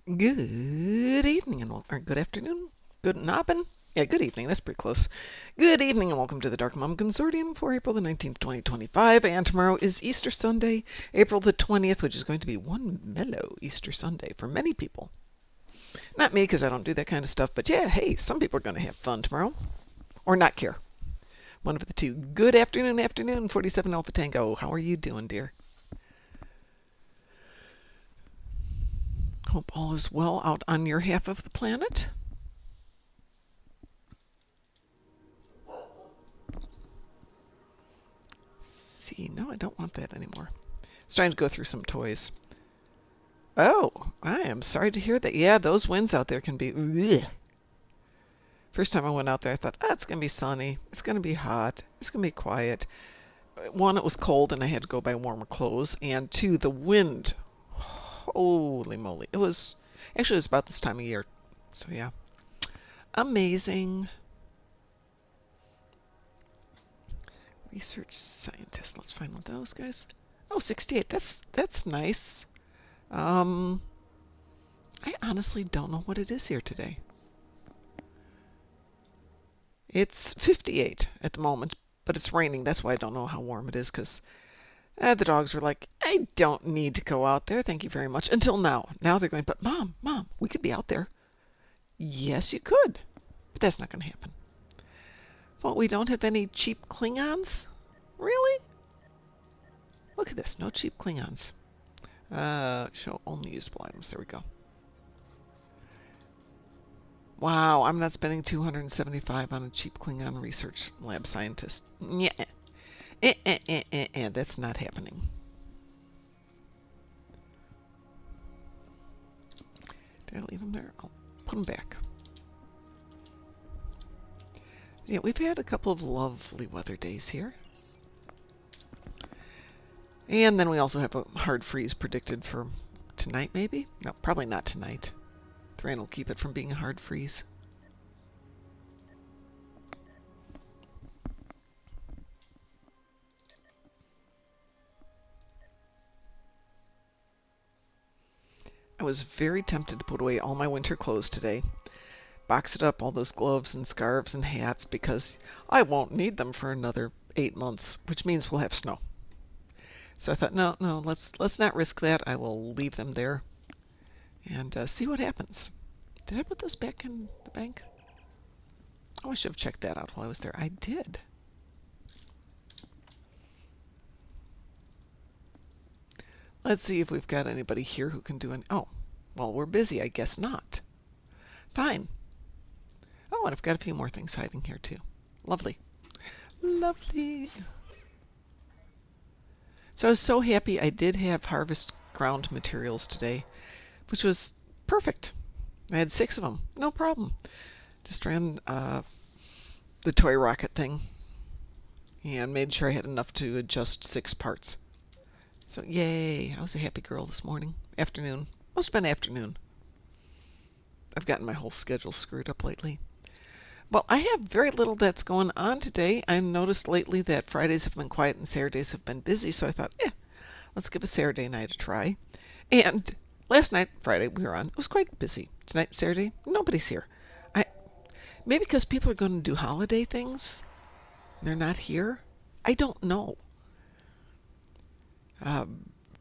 Good evening or good afternoon, good nobbin. Yeah, good evening. That's pretty close. Good evening and welcome to the Darkmom Consortium for April the 19th, 2025. And tomorrow is Easter Sunday, April the 20th, which is going to be one mellow Easter Sunday for many people. Not me, because I don't do that kind of stuff, but yeah, hey, some people are going to have fun tomorrow. Or not care. One of the two. Good afternoon, 47 Alpha Tango. How are you doing, dear? Hope all is well out on your half of the planet. See, no, I don't want that anymore. I was trying to go through some toys. Oh, I am sorry to hear that. Yeah, those winds out there can be. Ugh. First time I went out there, I thought, it's going to be sunny. It's going to be hot. It's going to be quiet. One, it was cold and I had to go buy warmer clothes. And two, the wind. Holy moly. It was about this time of year. So, yeah. Amazing. Research scientist. Let's find one of those guys. Oh, 68. That's nice. I honestly don't know what it is here today. It's 58 at the moment, but it's raining. That's why I don't know how warm it is, because the dogs were like, I don't need to go out there. Thank you very much. Until now. Now they're going, but Mom, we could be out there. Yes, you could. But that's not going to happen. Well, we don't have any cheap Klingons? Really? Look at this. No cheap Klingons. Show only usable items. There we go. Wow, I'm not spending 275 on a cheap Klingon research lab scientist. Yeah. That's not happening. Did I leave them there? I'll put them back. Yeah, we've had a couple of lovely weather days here. And then we also have a hard freeze predicted for tonight, maybe? No, probably not tonight. The rain will keep it from being a hard freeze. I was very tempted to put away all my winter clothes today. Box it up, all those gloves and scarves and hats, because I won't need them for another 8 months, which means we'll have snow. So I thought, no, let's not risk that. I will leave them there and see what happens. Did I put those back in the bank? Oh, I should have checked that out while I was there. I did. Let's see if we've got anybody here who can do an... Oh, well, we're busy. I guess not. Fine. Oh, and I've got a few more things hiding here, too. Lovely. Lovely. So I was so happy I did have harvest ground materials today, which was perfect. I had 6 of them. No problem. Just ran the toy rocket thing and made sure I had enough to adjust 6 parts. So yay, I was a happy girl this morning. Afternoon. Must have been afternoon. I've gotten my whole schedule screwed up lately. Well, I have very little that's going on today. I noticed lately that Fridays have been quiet and Saturdays have been busy, so I thought, let's give a Saturday night a try. And last night, Friday, we were on. It was quite busy. Tonight, Saturday, nobody's here. Maybe because people are going to do holiday things. They're not here. I don't know.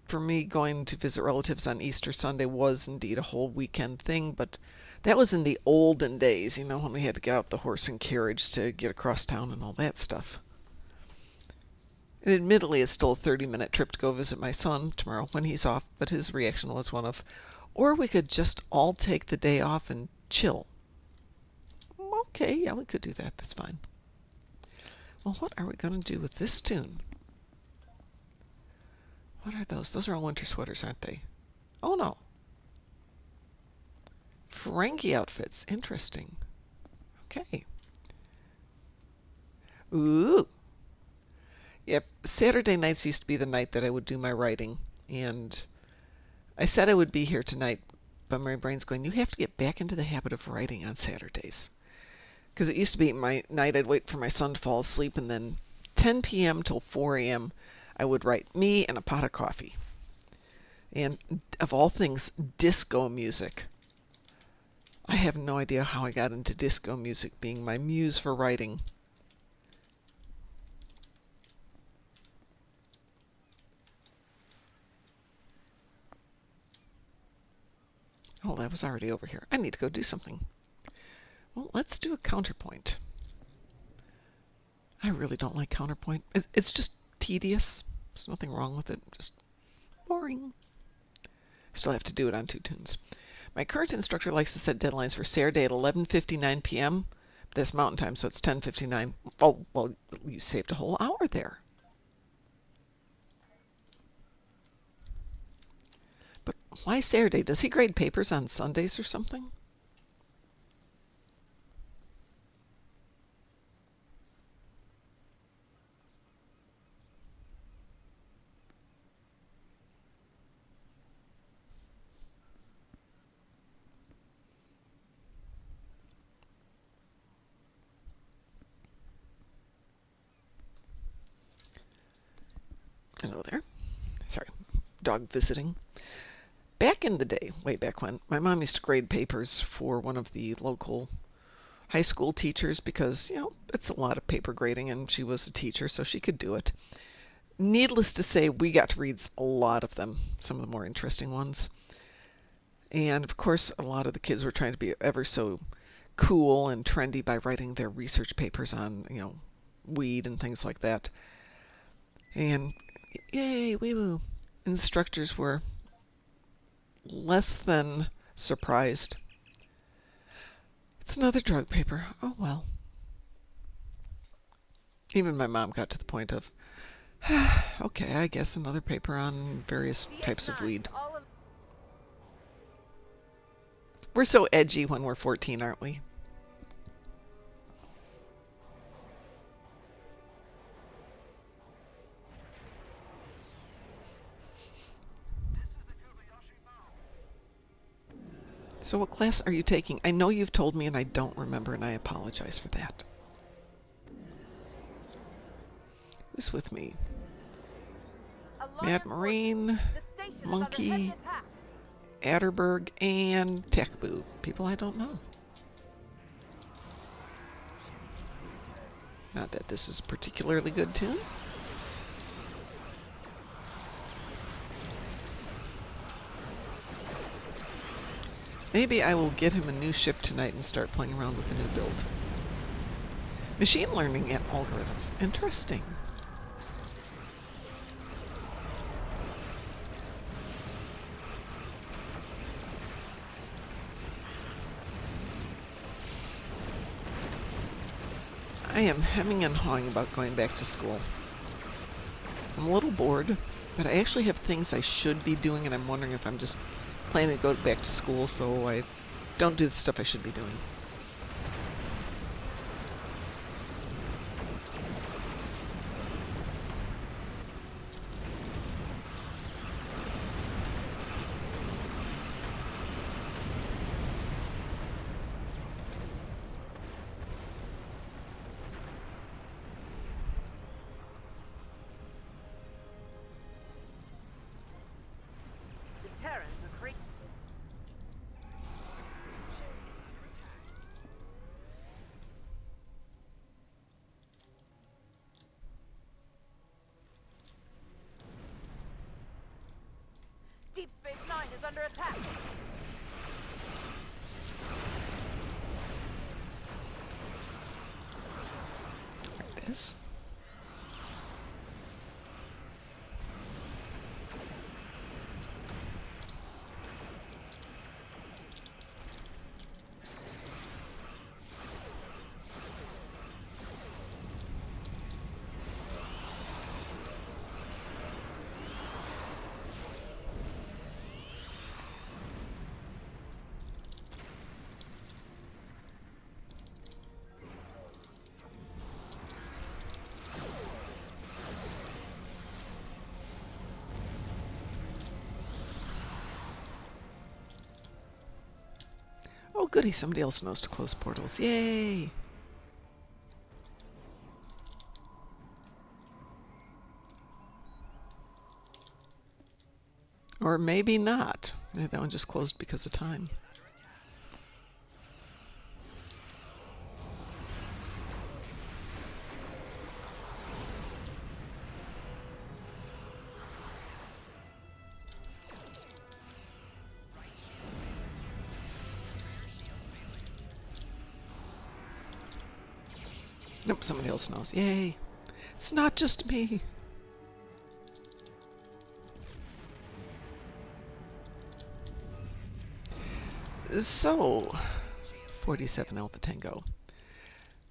For me, going to visit relatives on Easter Sunday was indeed a whole weekend thing, but that was in the olden days, when we had to get out the horse and carriage to get across town and all that stuff. And admittedly, it's still a 30-minute trip to go visit my son tomorrow when he's off, but his reaction was one of, or we could just all take the day off and chill. Okay, yeah, we could do that. That's fine. Well, what are we going to do with this tune? What are those? Those are all winter sweaters, aren't they? Oh, no. Frankie outfits. Interesting. Okay. Ooh. Yep. Saturday nights used to be the night that I would do my writing. And I said I would be here tonight, but my brain's going, you have to get back into the habit of writing on Saturdays. Because it used to be my night I'd wait for my son to fall asleep, and then 10 p.m. till 4 a.m. I would write me and a pot of coffee. And of all things, disco music. I have no idea how I got into disco music being my muse for writing. Oh, that was already over here. I need to go do something. Well, let's do a counterpoint. I really don't like counterpoint. It's just tedious. There's nothing wrong with it. Just boring. Still have to do it on 2 tunes. My current instructor likes to set deadlines for Saturday at 11:59 p.m. That's Mountain Time, so it's 10:59. Oh, well, you saved a whole hour there. But why Saturday? Does he grade papers on Sundays or something? Hello there. Sorry, dog visiting. Back in the day, way back when, my mom used to grade papers for one of the local high school teachers because, it's a lot of paper grading and she was a teacher, so she could do it. Needless to say, we got to read a lot of them, some of the more interesting ones. And of course, a lot of the kids were trying to be ever so cool and trendy by writing their research papers on, weed and things like that. And yay, wee woo. Instructors were less than surprised. It's another drug paper. Oh well. Even my mom got to the point of, okay, I guess another paper on various types of weed. We're so edgy when we're 14, aren't we? So what class are you taking? I know you've told me and I don't remember, and I apologize for that. Who's with me? Mad Marine, Monkey, Atterberg, and Techboo. People I don't know. Not that this is a particularly good tune. Maybe I will get him a new ship tonight and start playing around with a new build. Machine learning and algorithms. Interesting. I am hemming and hawing about going back to school. I'm a little bored, but I actually have things I should be doing, and I'm wondering if I'm just planning to go back to school so I don't do the stuff I should be doing. Deep Space Nine is under attack. There it is. Oh, goody, somebody else knows to close portals. Yay! Or maybe not. Maybe that one just closed because of time. Nope, somebody else knows. Yay! It's not just me. So, 47 Alpha Tango.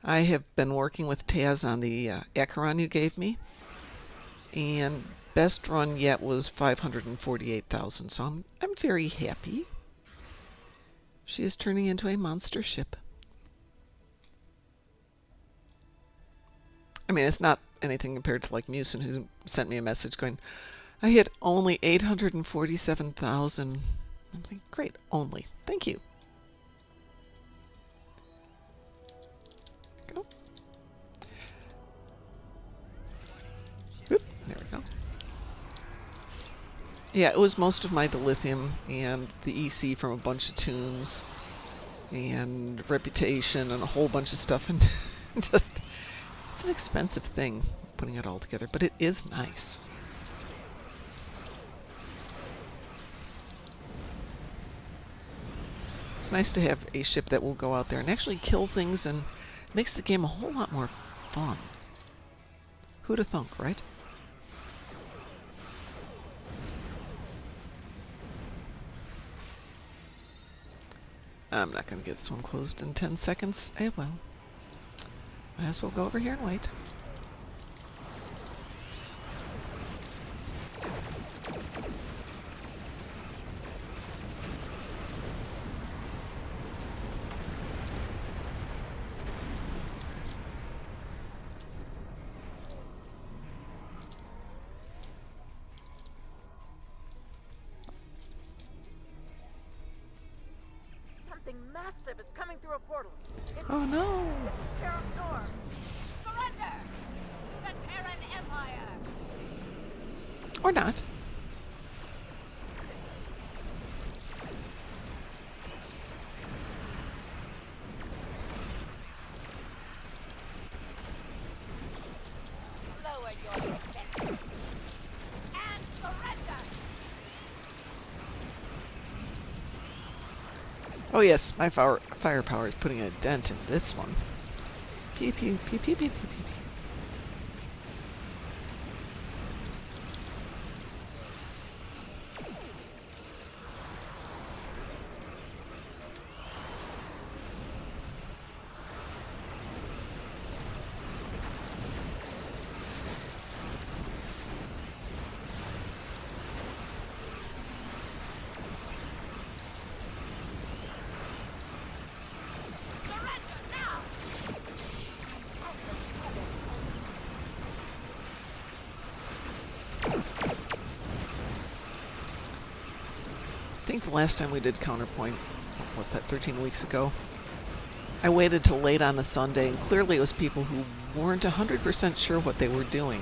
I have been working with Taz on the Acheron you gave me, and best run yet was 548,000. So I'm very happy. She is turning into a monster ship. I mean, it's not anything compared to like Musin, who sent me a message going, I hit only 847,000. I'm like, great, only. Thank you. Go. Oop, there we go. Yeah, it was most of my dilithium and the EC from a bunch of tunes and reputation and a whole bunch of stuff, and just it's an expensive thing putting it all together, but it is nice. It's nice to have a ship that will go out there and actually kill things, and makes the game a whole lot more fun. Who'd have thunk, right? I'm not going to get this one closed in 10 seconds. Eh, well. Might as well go over here and wait. Something massive is coming through a portal. Oh no! It's Sheriff Norm. Surrender to the Terran Empire! Or not. Lower your defenses and surrender! Oh yes, my firepower is putting a dent in this one. Pew pew pew pew pew pew pew. I think the last time we did Counterpoint, what was that, 13 weeks ago? I waited till late on a Sunday, and clearly it was people who weren't 100% sure what they were doing.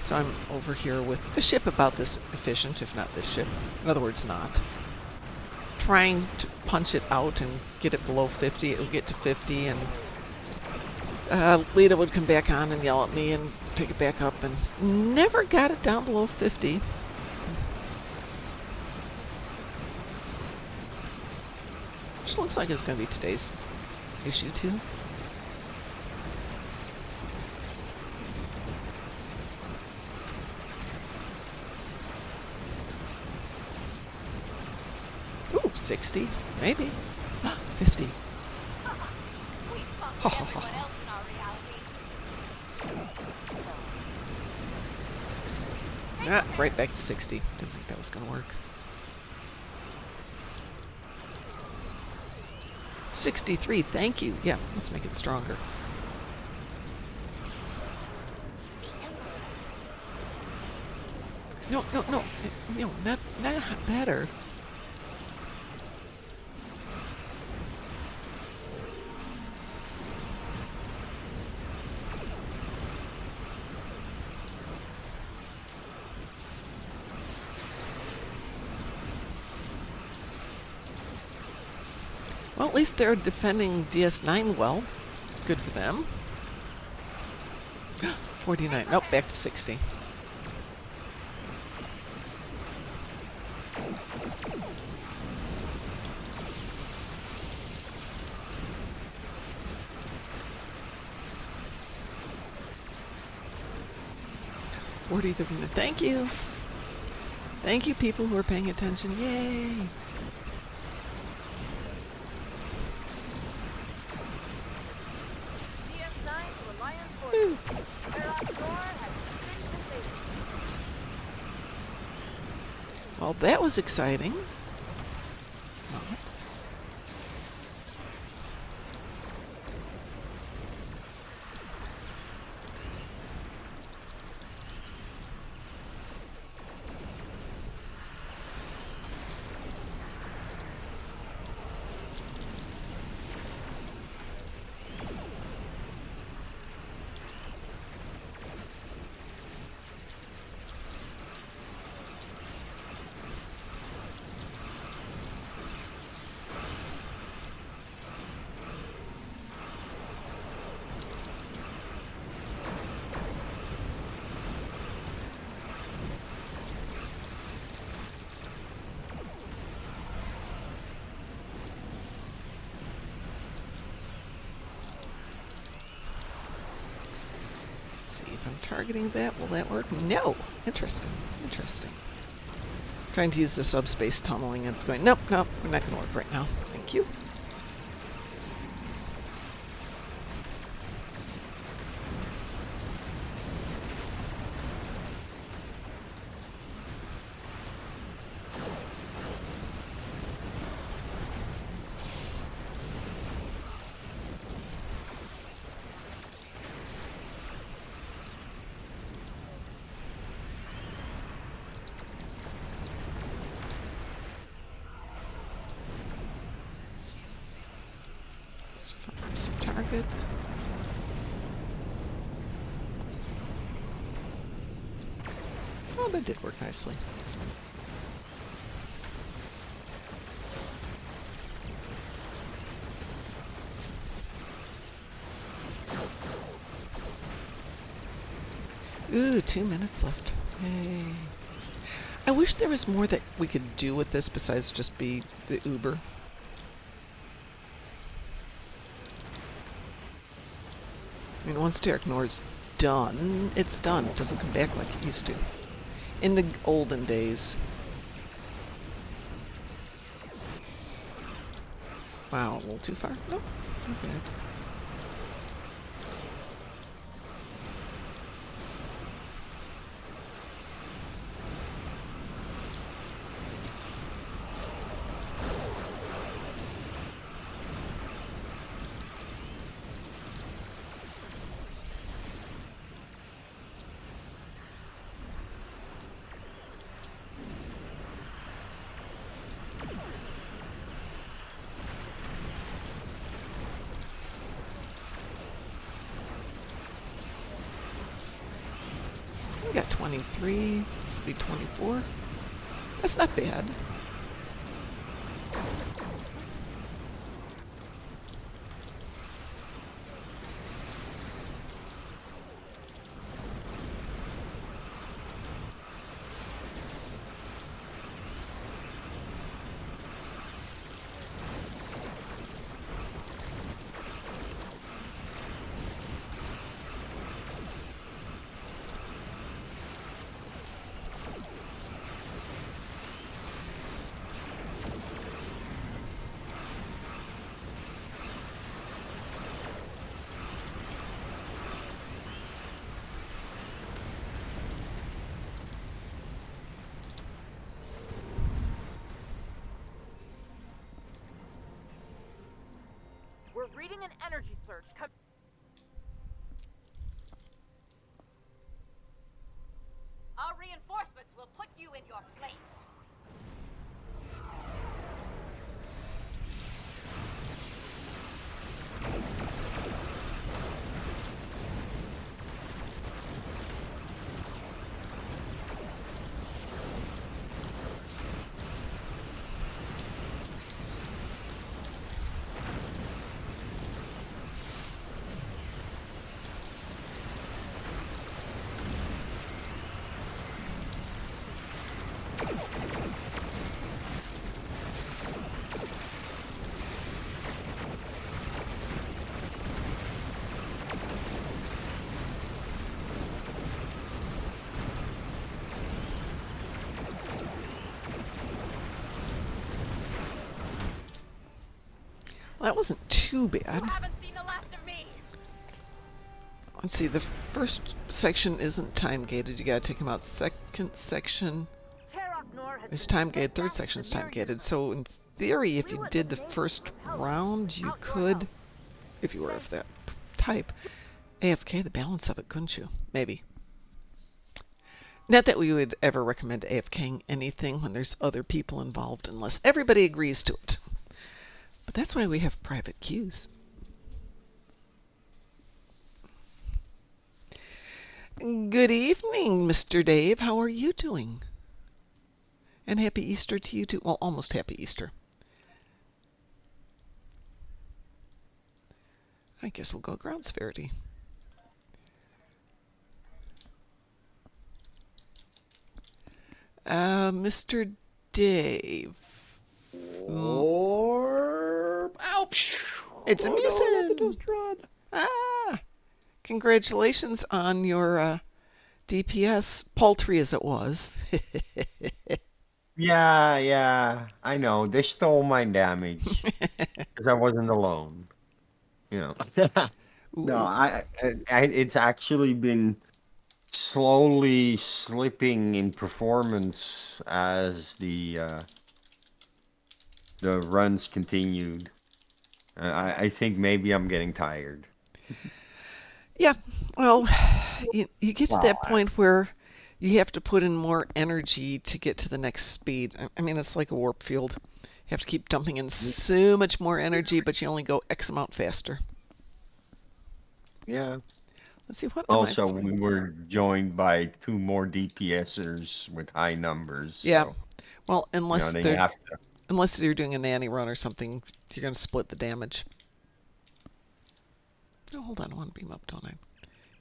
So I'm over here with a ship about this efficient, if not this ship. In other words, not. Trying to punch it out and get it below 50. It would get to 50, and Lita would come back on and yell at me and take it back up, and never got it down below 50. Which looks like it's going to be today's issue too. Ooh, 60, maybe. 50. We Ha, funked ha, everyone ha. else in our reality. Ah, right back to 60. Didn't think that was going to work. 63, thank you. Yeah, let's make it stronger. No, no, no. No, not better. Well, at least they're defending DS9 well. Good for them. 49. Nope, back to 60. Thank you. Thank you, people who are paying attention. Yay. DS9 to Alliance Forces. Airlock door has been completed. Well, that was exciting. Not. If I'm targeting that, will that work? No. Interesting. Interesting. Trying to use the subspace tunneling, and it's going, nope, nope, we're not going to work right now. Thank you. Target. Oh, that did work nicely. Ooh, 2 minutes left. Yay. I wish there was more that we could do with this besides just be the Uber. I mean, once Derek Nor's done, it's done. It doesn't come back like it used to. In the olden days. Wow, a little too far? Nope, not bad. We got 23. This will be 24. That's not bad. We're reading an energy surge. Our reinforcements will put you in your place. Well, that wasn't too You bad. haven't seen the last of me. Let's see, the first section isn't time gated. You gotta take them out. Second section Terracnor has is been time gated. sent Third back to section's the time mirror gated. universe. So in theory, if We you will did the eliminate first compelling round, you without your could, help. if you were of that type, AFK the balance of it, couldn't you? Maybe. Not that we would ever recommend AFKing anything when there's other people involved unless everybody agrees to it. But that's why we have private queues. Good evening, Mr. Dave. How are you doing? And happy Easter to you too. Well, almost happy Easter. I guess we'll go ground severity. Mr. Dave. Or ouch! It's a Oh no, not the mucin. toast rod. Ah, congratulations on your DPS, paltry as it was. Yeah, I know. They stole my damage because I wasn't alone. You know. No, Ooh. it's actually been slowly slipping in performance as the runs continued. I think maybe I'm getting tired. Yeah, well, you get to Wow. that point where you have to put in more energy to get to the next speed. I mean, it's like a warp field. You have to keep dumping in so much more energy, but you only go X amount faster. Yeah. Let's see, what am I Also, we playing? were joined by two more DPSers with high numbers, Yeah, so well, then you have to. unless you're doing a nanny run or something, you're going to split the damage. Oh, hold on, I want to beam up, don't I?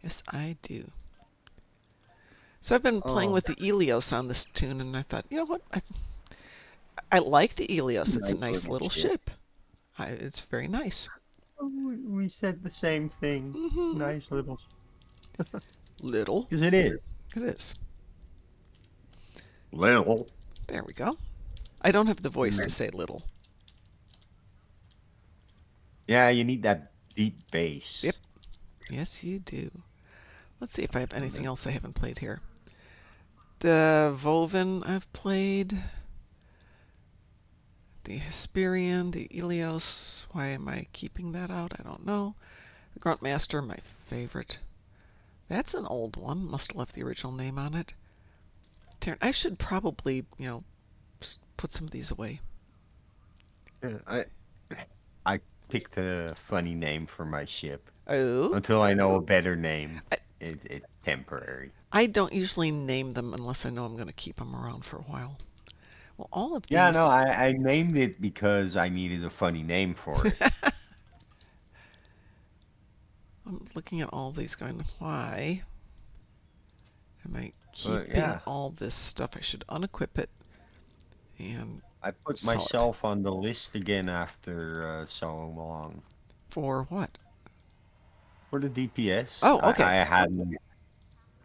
Yes, I do. So I've been playing Oh, with the Elios on this tune, and I thought, you know what? I like the Elios. It's a nice nice little little ship. ship. It's very nice. Oh, we said the same thing. Hmm. Nice little, Little. because it is It is. little. There we go. I don't have the voice to Mm. say little. Yeah, you need that deep Yep. bass. Yes, you do. Let's see if I have And anything then- else I haven't played here. The Volvin I've played. The Hesperian, the Elios. Why am I keeping that out? I don't know. The Gruntmaster, my favorite. That's an old one. Must have left the original name on it. I should probably, put some of these away. Yeah, I picked a funny name for my ship. Oh, Until I know a better name, I, it's temporary. I don't usually name them unless I know I'm going to keep them around for a while. Well, all of Yeah, no, these. I named it because I needed a funny name for it. I'm looking at all these going, why am I But keeping yeah, all this stuff? I should unequip it and I put sell it. myself on the list again after so long. For what? For the DPS, Oh, okay.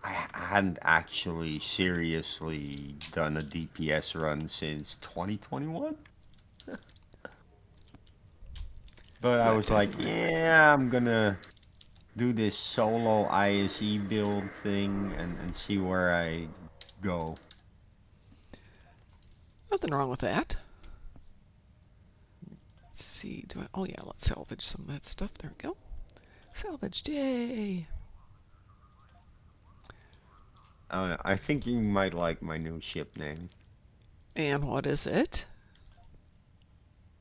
I hadn't actually seriously done a DPS run since 2021. But I Not was like, having. yeah, I'm gonna do this solo ISE build thing and see where I go. Nothing wrong with that. Let's see. Do I? Oh yeah, let's salvage some of that stuff. There we go. Salvaged. Yay. I don't know. I think you might like my new ship name. And what is it?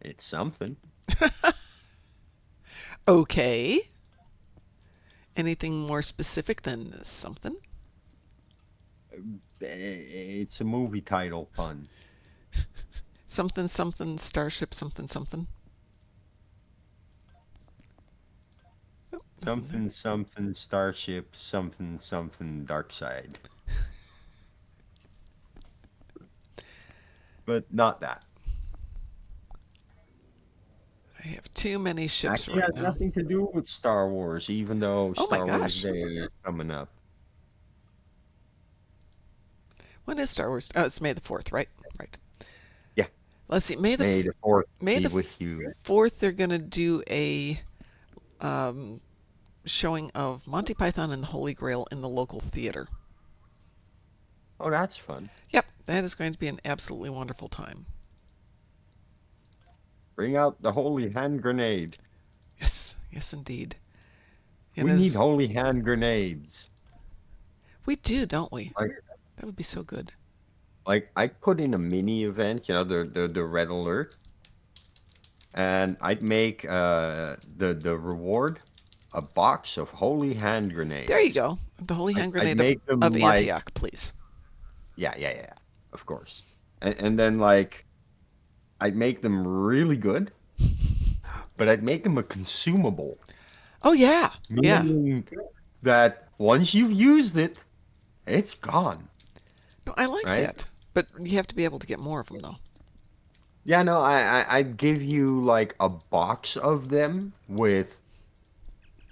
It's something. Okay. Anything more specific than something? It's a movie title pun. Something something starship something something. Oh, Something starship something dark side. But not that. I have too many ships Actually right has now. nothing to do with Star Wars, even though Oh my Star Wars gosh. Day is coming up. When is Star Wars? Oh, it's May the 4th, right? Right. Yeah. Let's see. May the May the fourth May be the with you. 4th, they're going to do a um, showing of Monty Python and the Holy Grail in the local theater. Oh, that's fun. Yep, that is going to be an absolutely wonderful time. Bring out the holy hand grenade. Yes, yes, indeed. And We need as holy hand grenades. we do, don't we? Like, That would be so good. I put in a mini event, the red alert, and I'd make the reward a box of holy hand There you grenades. go. The Holy Hand I'd Grenade make of them like Antioch, please. yeah, of course. And then like I'd make them really good, but I'd make them a consumable, Oh yeah, yeah. meaning that once you've used it, it's gone, No, I like right? that. But you have to be able to get more of them, though. Yeah, no, I'd give you like a box of them with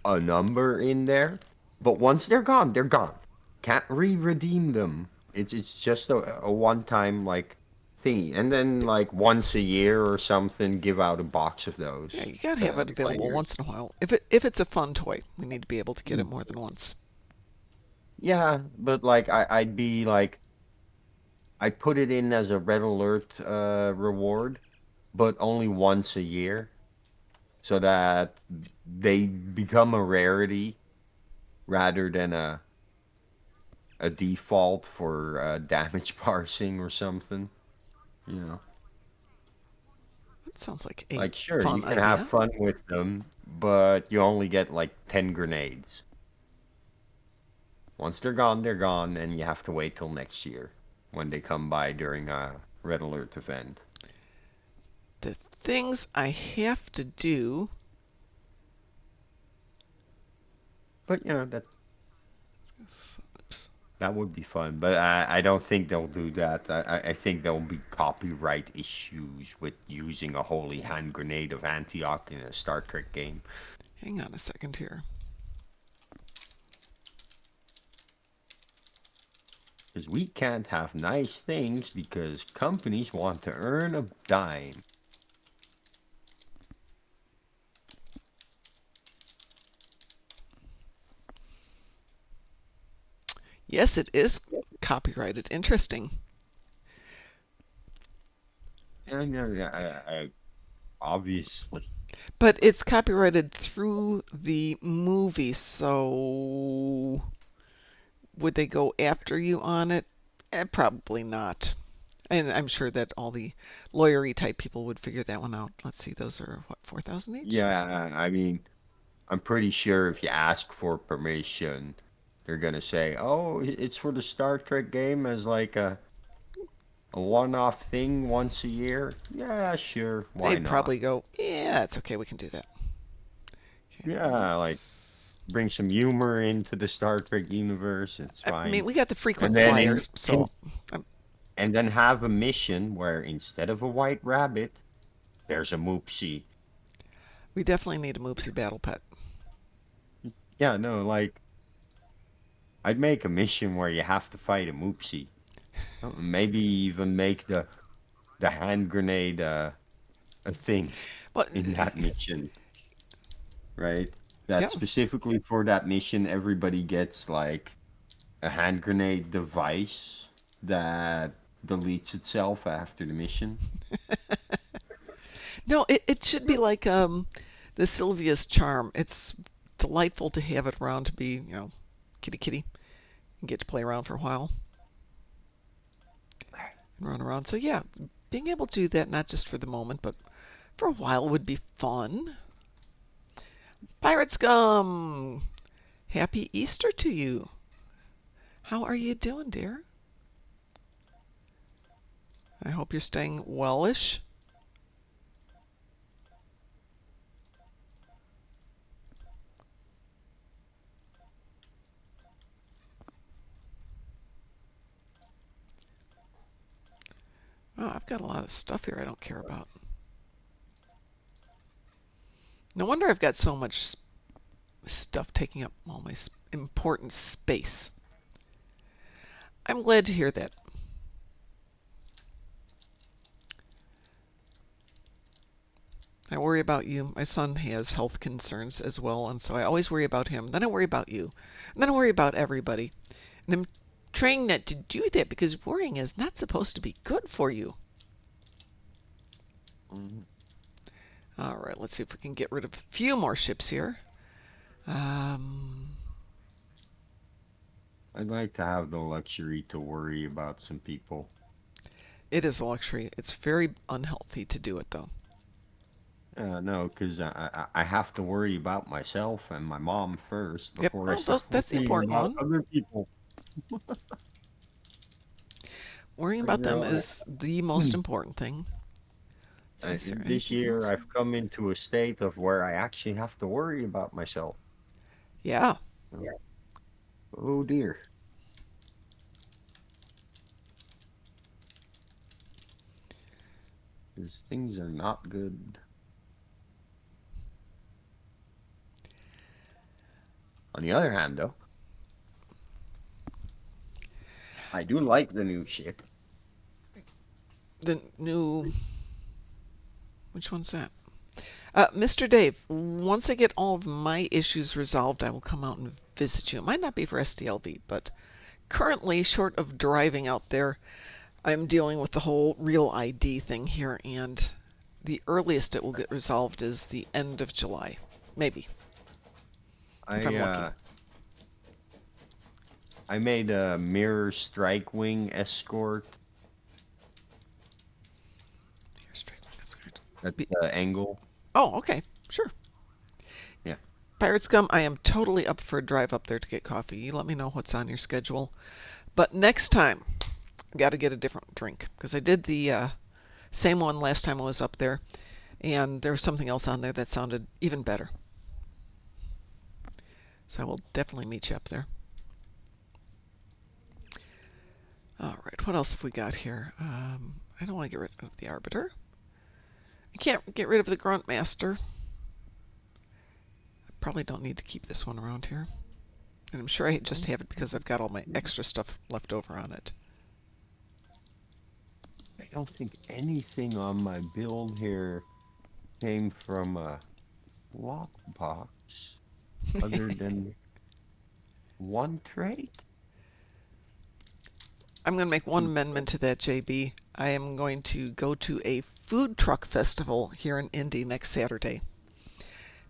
a number in there, but once they're gone, they're gone. Can't re-redeem them. It's just a one-time like thingy, and then like once a year or something, give out a box of Yeah, those you gotta have it to available players. once in a while. If it's a fun toy, we need to be able to get it Mm. more than once. Yeah, but like I'd be like I'd put it in as a red alert reward, but only once a year, so that they become a rarity rather than a default for damage parsing or something. You know, That sounds like a like sure, you fun can have idea. fun with them, but you only get like 10 grenades. Once they're gone, and you have to wait till next year when they come by during a red alert event. The things I have to do. But Oops. that would be fun. But I don't think they'll do that. I think there'll be copyright issues with using a holy hand grenade of Antioch in a Star Trek game. Hang on a second here. Because we can't have nice things because companies want to earn a dime. Yes, it is copyrighted. Interesting. And obviously. But it's copyrighted through the movie, so would they go after you on it? Probably not. And I'm sure that all the lawyery type people would figure that one out. Let's see, those are what, 4,000 each? Yeah, I mean, I'm pretty sure if you ask for permission, they're gonna say, "Oh, it's for the Star Trek game as like a one-off thing once a year." Yeah, sure, why They'd not? probably go, yeah, it's okay, we can do that. Okay, Yeah, like bring some humor into the Star Trek universe. It's I mean, fine. we got the And frequent then flyers, so um, and then have a mission where instead of a white rabbit, there's a moopsie. we definitely need a Moopsie battle pet. Yeah, no, like I'd make a mission where you have to fight a moopsie. Maybe even make the hand grenade a thing Well, in that mission, right? That yeah, specifically for that mission, everybody gets like a hand grenade device that deletes itself after the mission. no, it should be like the Sylvia's charm. It's delightful to have it around to be, kitty kitty, and get to play around for a while and run around. So yeah, being able to do that not just for the moment, but for a while would be fun. Pirate Scum! Happy Easter to you. How are you doing, dear? I hope you're staying wellish. Oh, I've got a lot of stuff here I don't care about. No wonder I've got so much stuff taking up all my important space. I'm glad to hear that. I worry about you. My son has health concerns as well, and so I always worry about him. Then I worry about you. And then I worry about everybody. And I'm trying not to do that because worrying is not supposed to be good for you. Mhm. All right, let's see if we can get rid of a few more ships here. Um, I'd like to have the luxury to worry about some people. it is a luxury. It's very unhealthy to do it, though. No, because I have to worry about myself and my mom first Yep, before I well, start that's the worrying important about one. other people. Worrying You about them know, is the most important thing. So is there this anything year else? I've come into a state of where I actually have to worry about myself. Yeah. Yeah. Oh dear. 'Cause things are not good. On the other hand, though, I do like the new ship. The new. Which one's that? Mr. Dave, once I get all of my issues resolved, I will come out and visit you. It might not be for SDLV, but currently, short of driving out there, I'm dealing with the whole real ID thing here, and the earliest it will get resolved is the end of July. Maybe, if I I'm lucky. uh I made a mirror strike wing escort Here's Drake. That's good. at Be- the angle. oh, okay. Sure. Yeah. Pirate Scum, I am totally up for a drive up there to get coffee. You let me know what's on your schedule. But next time, I got to get a different drink because I did the same one last time I was up there, and there was something else on there that sounded even better. So I will definitely meet you up there. All right, what else have we got here? I don't want to get rid of the Arbiter. I can't get rid of the Grunt Master. I probably don't need to keep this one around here. And I'm sure I just have it because I've got all my extra stuff left over on it. I don't think anything on my build here came from a lockbox other than one trait. I'm going to make one Two amendment to that, JB. I am going to go to a food truck festival here in Indy next Saturday.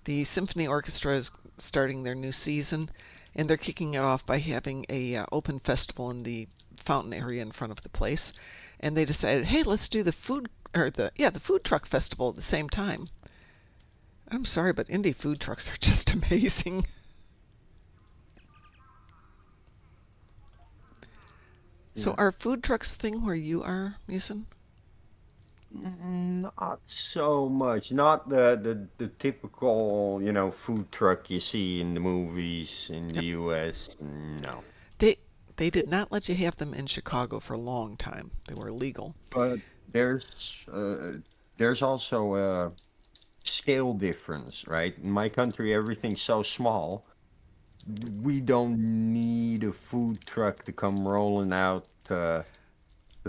The Symphony Orchestra is starting their new season, and they're kicking it off by having a open festival in the fountain area in front of the place. And they decided, hey, let's do the food truck festival at the same time. I'm sorry, but indie food trucks are just amazing. So Yeah. are food trucks the thing where you are, Musin? Not so much. Not the typical, food truck you see in the movies in the Yep. US. No. They they did not let you have them in Chicago for a long time. They were illegal. But there's also a scale difference, right? In my country, everything's so small. We don't need a food truck to come rolling out to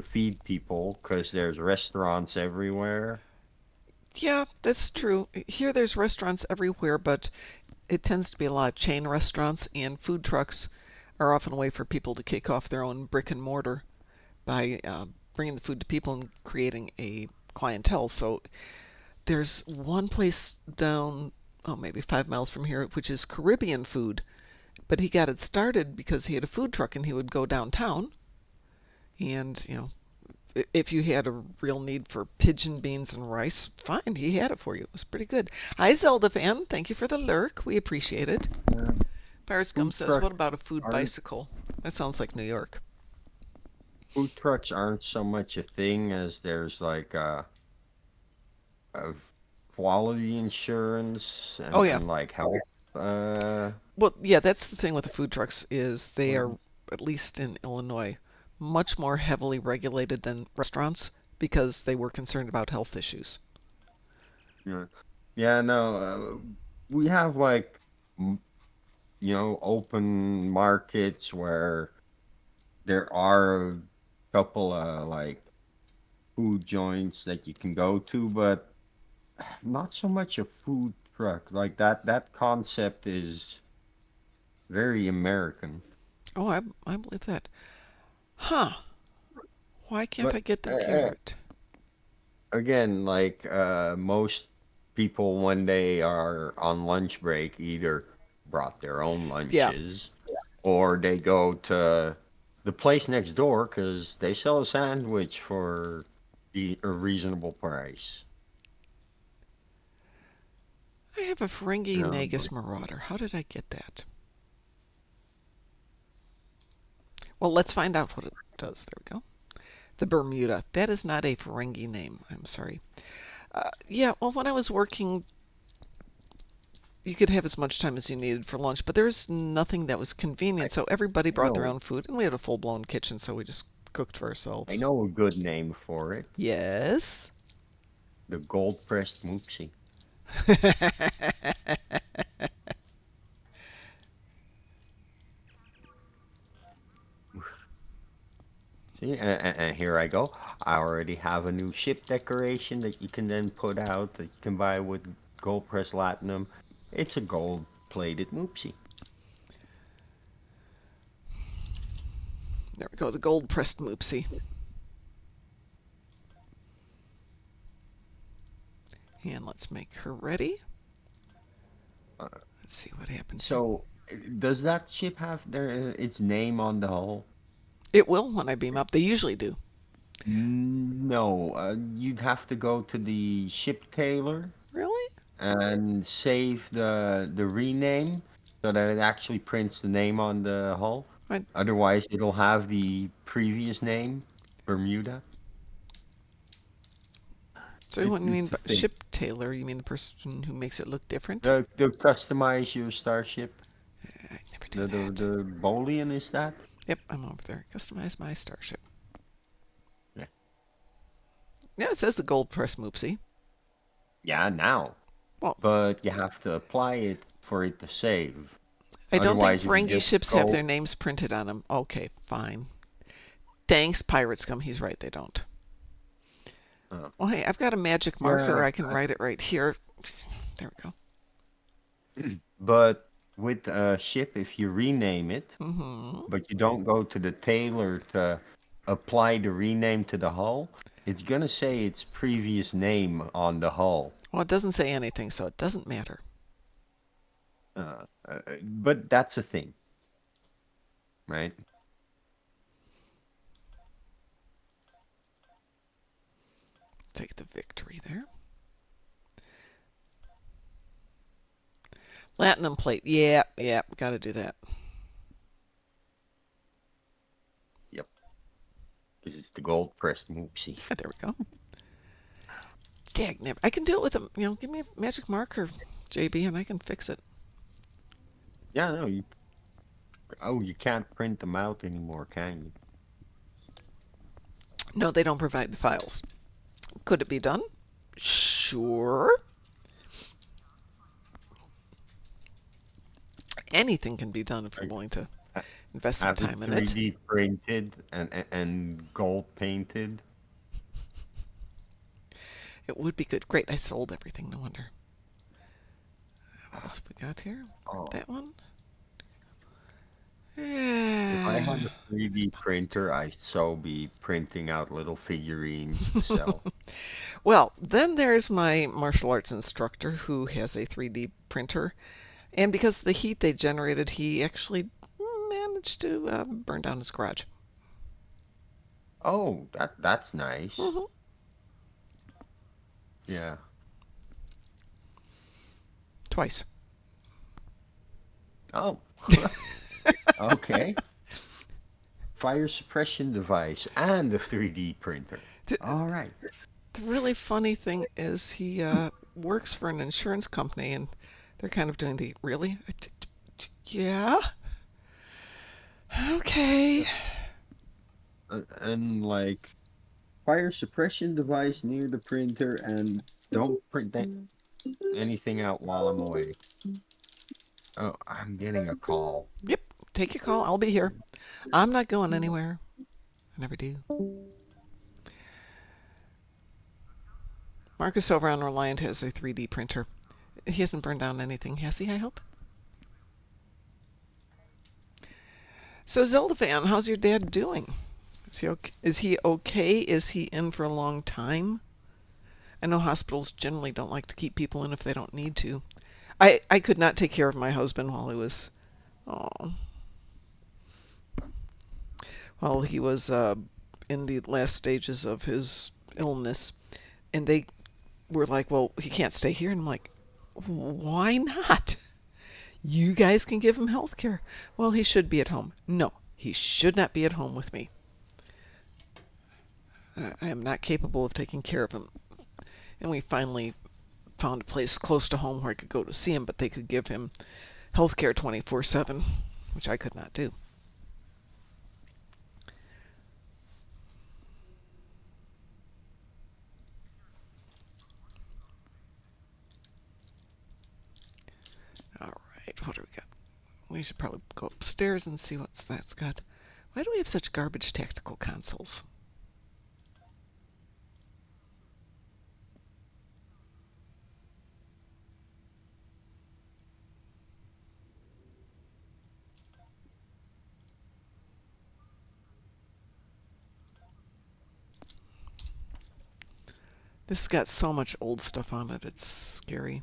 feed people because there's restaurants everywhere. Yeah, that's true. Here there's restaurants everywhere, but it tends to be a lot of chain restaurants, and food trucks are often a way for people to kick off their own brick and mortar by bringing the food to people and creating a clientele. So there's one place down, oh, maybe 5 miles from here, which is Caribbean food, but he got it started because he had a food truck and he would go downtown and, if you had a real need for pigeon beans and rice, fine, he had it for you. It was pretty good. Hi, Zelda fan. Thank you for the lurk. We appreciate it. Yeah. Pirates Gum Food says, what trucks about a food aren't bicycle? That sounds like New York. food trucks aren't so much a thing as there's like of quality insurance Oh, and yeah. like health. Uh, Well, yeah, that's the thing with the food trucks is they mm, are, at least in Illinois, much more heavily regulated than restaurants because they were concerned about health issues. yeah, yeah, no, we have like open markets where there are a couple of like food joints that you can go to, but not so much a food truck. Like that concept is very American. Oh, I believe that. Huh. Why can't I But get the uh, Garrett? again, like most people when they are on lunch break either brought their own Yeah. lunches or they go to the place next door because they sell a sandwich for a reasonable price. I have a Ferengi Um, Nagus Marauder. How did I get that? Well, let's find out what it does. There we go. The Bermuda. That is not a Ferengi name. I'm sorry. Yeah, well, when I was working, you could have as much time as you needed for lunch, but there's nothing that was I, convenient. So everybody I brought their know own food, and we had a full blown kitchen, so we just cooked for I ourselves. know a good name for it. Yes. The gold pressed moopsie. See, and here I go. I already have a new ship decoration that you can then put out that you can buy with gold press latinum. It's a gold plated moopsie. There we go, the gold pressed moopsie. And let's make her ready. Uh, Let's see what happens here. so, does that ship have its name on the hull? It will when I beam up. They usually do. No, you'd have to go to the ship tailor Really? and save the rename so that it actually prints the name on the hull. I, Otherwise, it'll have the previous name, Bermuda. so when It's you mean it's a thing. ship tailor, you mean the person who makes it look different? The customize your starship. I never do The that. Bolian is that? Yep, I'm over there. Customize my starship. Yeah. Yeah, it says the gold press moopsie. Yeah, now. Well, But you have to apply it for it to save. I don't think Otherwise, if you Ferengi just ships have their go, names printed on them. Okay, fine. Thanks, Pirate Scum. He's right, they don't. uh, Well, hey, I've got a magic marker. yeah, I can write it right here. There we go. but with a ship, if you rename it, Mm-hmm. but you don't go to the tailor to apply the rename to the hull, it's gonna say its previous name on the hull. Well, it doesn't say anything, so it doesn't matter. But that's a thing, right? Take the victory there. Platinum plate. Yeah, yeah, got to do that. Yep, because it's the gold pressed moopsie. Yeah, there we go. Dag, never. I can do it with a, give me a magic marker, JB, and I can fix it. Yeah, no, you can't print them out anymore, can you? No, they don't provide the files. Could it be done? Sure. Anything can be done if you're Like, willing to ha- invest some have it time in it. 3D printed and gold painted. It would be good. Great, I sold everything. No wonder. What else have we got here? Oh, That one? if I had Yeah. a 3D printer, I'd so be printing out little figurines to sell. Well, then there's my martial arts instructor who has a 3D printer. And because of the heat they generated, he actually managed to burn down his garage. Oh, that's nice. Hmm. Yeah. Twice. Oh, okay. Fire suppression device and a 3D printer. The, All right. the really funny thing is he works for an insurance company, and they're kind of doing the really. Yeah. Okay. And like fire suppression device near the printer and don't print anything out while I'm away. Oh, I'm getting a call. Yep. Take your call. I'll be here. I'm not going anywhere. I never do. Marcus over on Reliant has a 3D printer. He hasn't burned down anything, has he, I hope? So, Zelda fan, how's your dad doing? Is he okay? Is he okay? Is he in for a long time? I know hospitals generally don't like to keep people in if they don't need to. I could not take care of my husband oh, while he was in the last stages of his illness, and they were like, "Well, he can't stay here," and I'm like, "Why not? You guys can give him health care." Well, he should be at home. No, he should not be at home with me. I am not capable of taking care of him. And we finally found a place close to home where I could go to see him, but they could give him health care 24/7, which I could not do. All right, what do we got? We should probably go upstairs and see what's that's got. Why do we have such garbage tactical consoles? This has got so much old stuff on it, it's scary.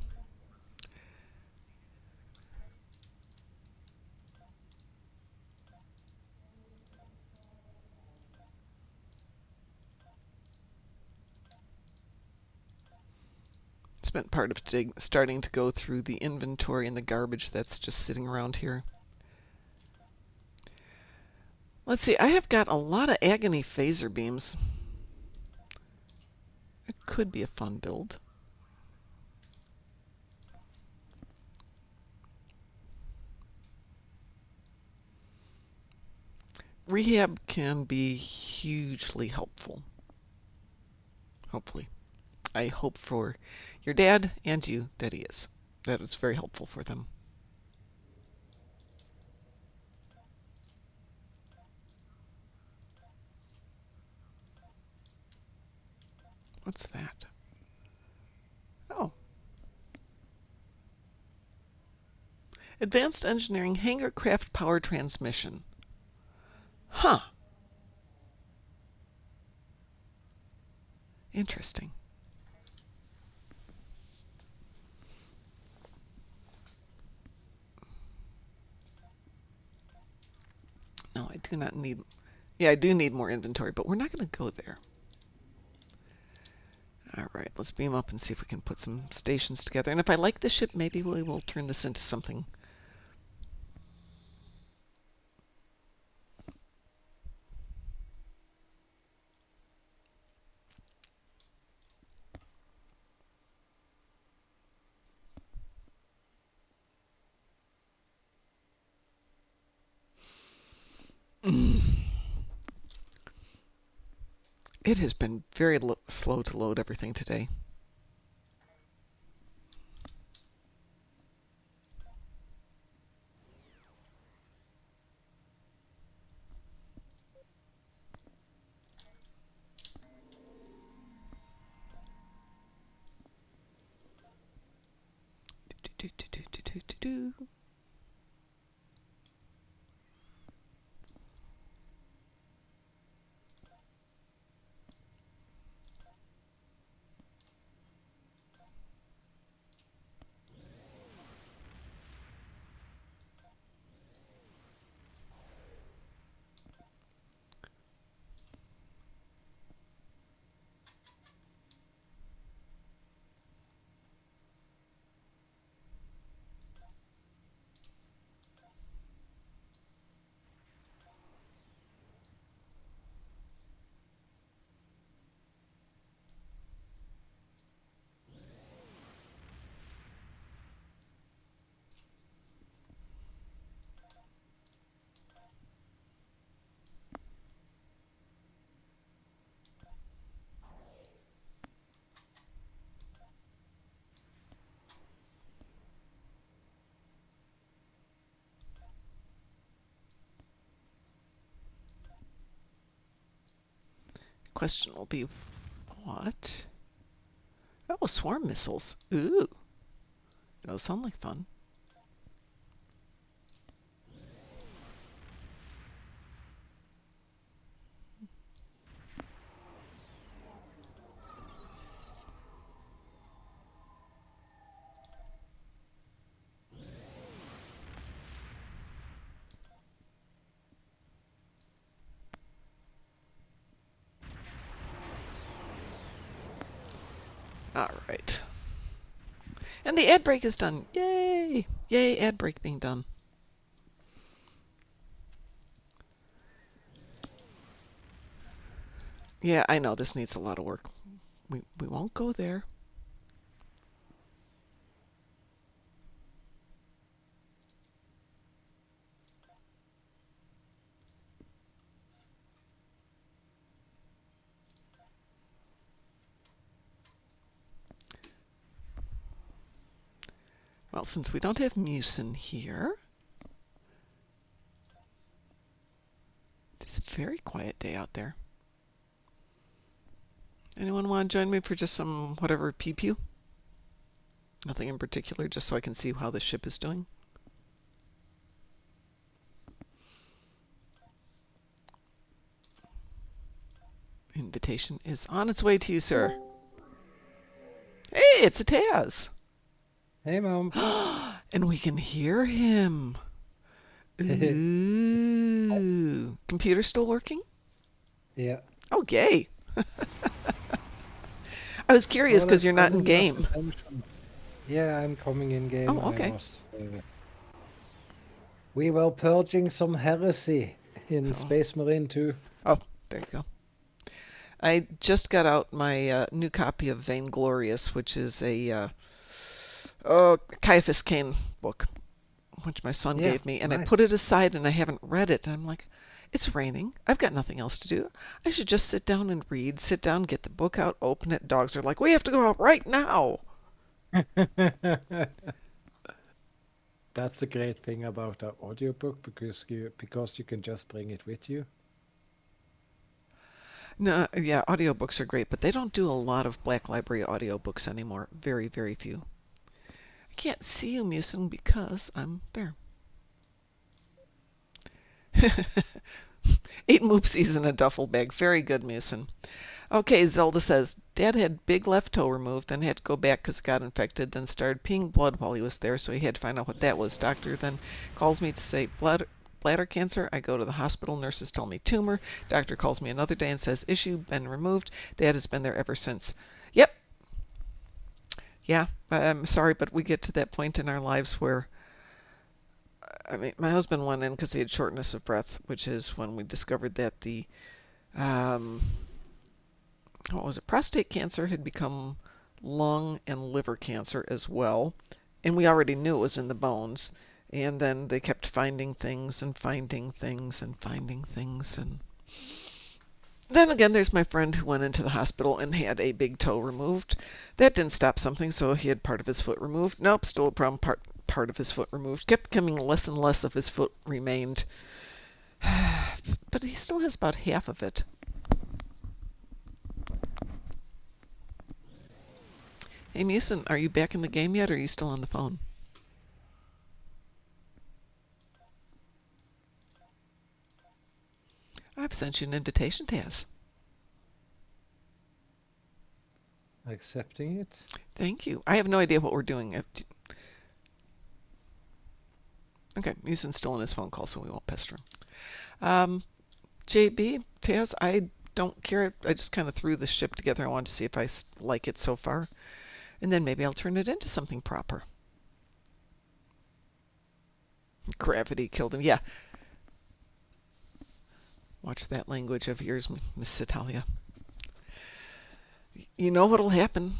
Spent part of today starting to go through the inventory and the garbage that's just sitting around here. Let's see, I have got a lot of agony phaser beams. It could be a fun build. Rehab can be hugely helpful. Hopefully. I hope for your dad and you that he is. That it's very helpful for them. What's that? Oh. Advanced Engineering Hangar Craft Power Transmission. Huh. Interesting. No, I do not need... Yeah, I do need more inventory, but we're not going to go there. Alright, let's beam up and see if we can put some stations together. And if I like the ship, maybe we will turn this into something. It has been very slow to load everything today. Do, do, do, do, do, do, do. Question will be, what? Oh, swarm missiles. Ooh. Those sound like fun. All right. And the ad break is done. Yay! Yay, ad break being done. Yeah, I know this needs a lot of work. We won't go there. Well, since we don't have Musin here, it's a very quiet day out there. Anyone want to join me for just some whatever pew pew? Nothing in particular, just so I can see how the ship is doing. Invitation is on its way to you, sir. Hey, it's a Taz. Hey, Mom. And we can hear him. Ooh. Computer still working? Yeah. Okay. I was curious because you're not in game. Yeah, I'm coming in game. Oh, okay. We were purging some heresy in Oh. Space Marine 2. Oh, there you go. I just got out my new copy of Vainglorious, which is a Caiaphas Cain book, which my son gave me, and nice. I put it aside and I haven't read it. And I'm like, it's raining. I've got nothing else to do. I should just sit down and read. Sit down, get the book out, open it. Dogs are like, we have to go out right now. That's the great thing about an audiobook, because you can just bring it with you. No, yeah, audiobooks are great, but they don't do a lot of Black Library audiobooks anymore. Very, very few. I can't see you, Musin, because I'm there. 8 moopsies in a duffel bag. Very good, Musin. Okay, Zelda says, Dad had big left toe removed, then had to go back because it got infected, then started peeing blood while he was there, so he had to find out what that was. Doctor then calls me to say bladder cancer. I go to the hospital. Nurses tell me tumor. Doctor calls me another day and says issue been removed. Dad has been there ever since. Yep. Yeah, I'm sorry, but we get to that point in our lives where, I mean, my husband went in because he had shortness of breath, which is when we discovered that the what was it? Prostate cancer had become lung and liver cancer as well. And we already knew it was in the bones. And then they kept finding things and finding things and finding things. And then again, there's my friend who went into the hospital and had a big toe removed. That didn't stop something, so he had part of his foot removed. Nope, still a problem. Part of his foot removed. Kept becoming less and less of his foot remained. But he still has about half of it. Hey, Musin, are you back in the game yet, or are you still on the phone? I've sent you an invitation, Taz. Accepting it. Thank you. I have no idea what we're doing. Okay, Musin's still on his phone call, so we won't pester him. JB, Taz, I don't care. I just kind of threw this ship together. I wanted to see if I like it so far. And then maybe I'll turn it into something proper. Gravity killed him. Yeah. Watch that language of yours, Miss Citalia. You know what'll happen.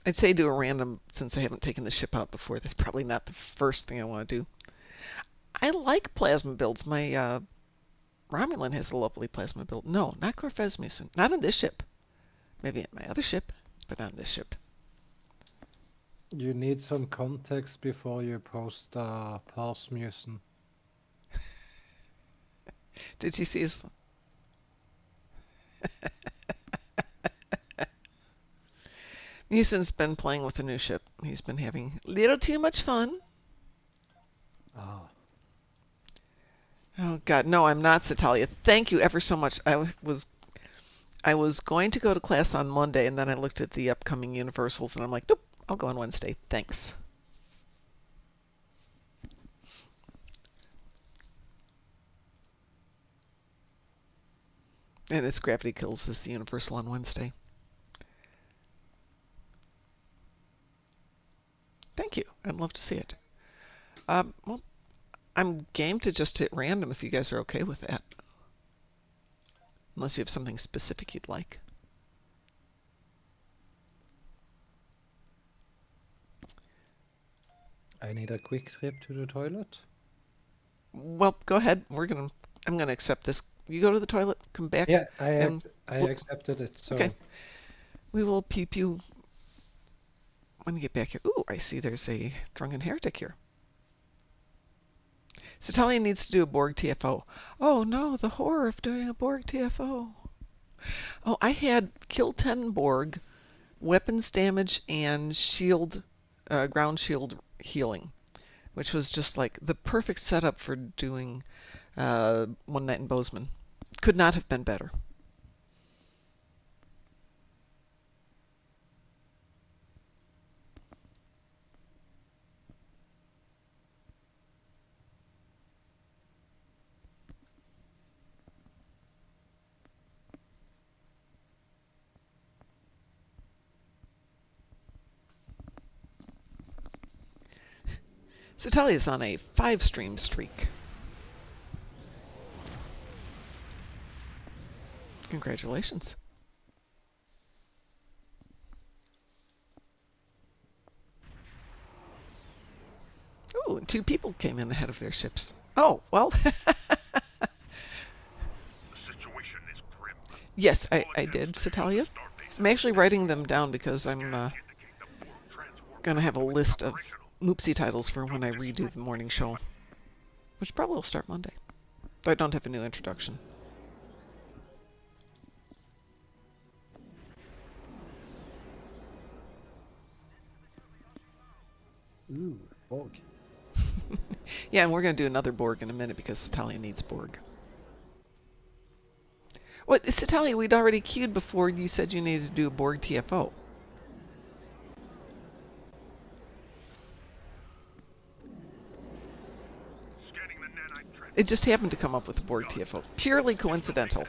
I'd say do a random, since I haven't taken the ship out before. That's probably not the first thing I want to do. I like plasma builds. My Romulan has a lovely plasma build. No, not Corfez Musin. Not on this ship. Maybe on my other ship, but on this ship. You need some context before you post Pulse Musin. Did you see his... Houston's been playing with the new ship. He's been having a little too much fun. Ah, Oh God, no, I'm not, Satalia. Thank you ever so much. I was going to go to class on Monday, and then I looked at the upcoming Universals, and I'm like, nope, I'll go on Wednesday. Thanks. And it's Gravity Kills is the Universal on Wednesday. Thank you. I'd love to see it. Well, I'm game to just hit random if you guys are okay with that. Unless you have something specific you'd like. I need a quick trip to the toilet. Well, go ahead. I'm gonna accept this. You go to the toilet, come back, Yeah, and I we'll- accepted it. So okay. We will peep you when you get back here. Ooh, I see there's a drunken heretic here. Satalia needs to do a Borg TFO. Oh no, the horror of doing a Borg TFO. Oh, I had kill 10 Borg, weapons damage, and shield, ground shield healing, which was just like the perfect setup for doing One Night in Bozeman. Could not have been better. Satalia's on a 5-stream streak. Congratulations. Ooh, and 2 people came in ahead of their ships. Oh, well. Yes, I did, Satalia. I'm actually writing them down because I'm going to have a list of Moopsy titles for when I redo the morning show, which probably will start Monday. Though I don't have a new introduction. ooh, Borg. Yeah, and we're going to do another Borg in a minute because Satalia needs Borg. What, Satalia, we'd already queued before you said you needed to do a Borg TFO. It just happened to come up with the Borg TFO. Purely coincidental.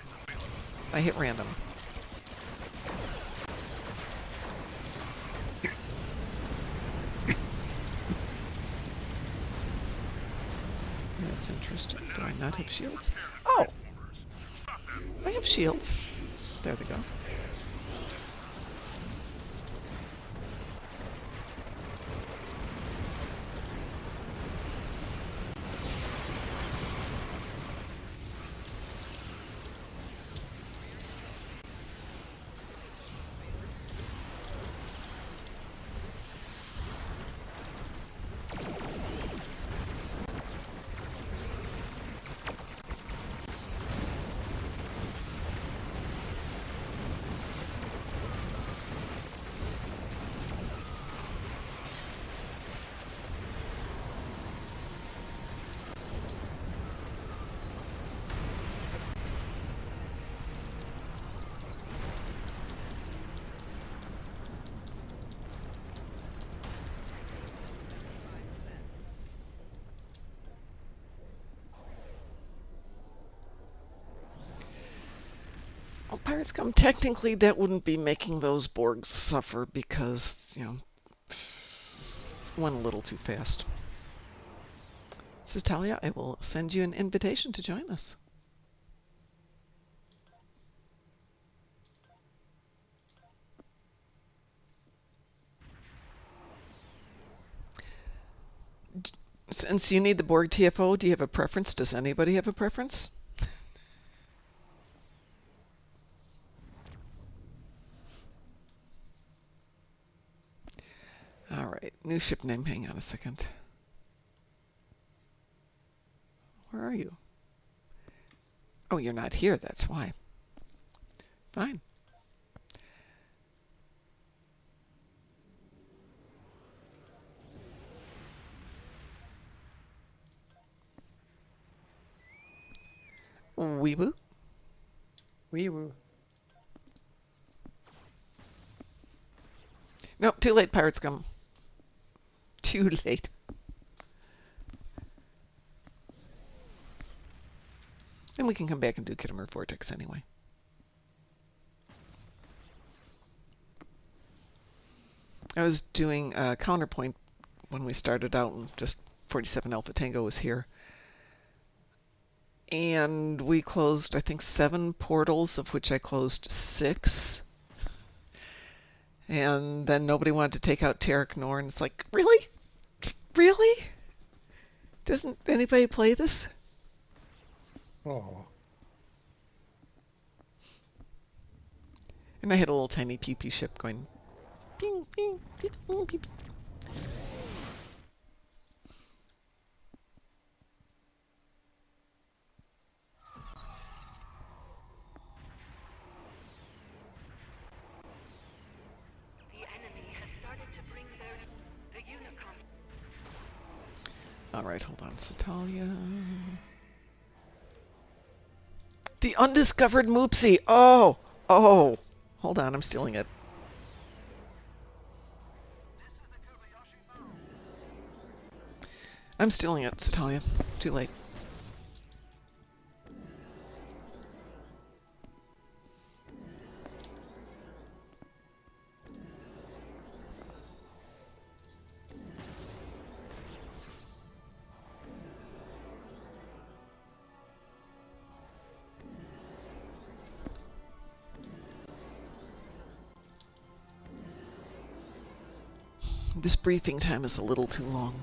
I hit random. That's interesting. Do I not have shields? Oh! I have shields. There they go. Well, Pirates Come, technically that wouldn't be making those Borgs suffer because, went a little too fast. This is Talia. I will send you an invitation to join us. Since you need the Borg TFO, do you have a preference? Does anybody have a preference? All right, new ship name. Hang on a second. Where are you? Oh, you're not here, that's why. Fine. Weeboo. Wee woo. Nope, too late, pirate scum. Too late. And we can come back and do Kittimer Vortex anyway. I was doing Counterpoint when we started out, and just 47 Alpha Tango was here. And we closed, I think, 7 portals, of which I closed 6. And then nobody wanted to take out Tarek Nor, and it's like, really? Really? Doesn't anybody play this? Oh. And I had a little tiny PP ship going, ping, ping, ping, ping, ping. The enemy has started to bring the unicorn. All right, hold on, Satalia. The undiscovered Moopsie. Oh, hold on, I'm stealing it. I'm stealing it, Satalia. Too late. This briefing time is a little too long.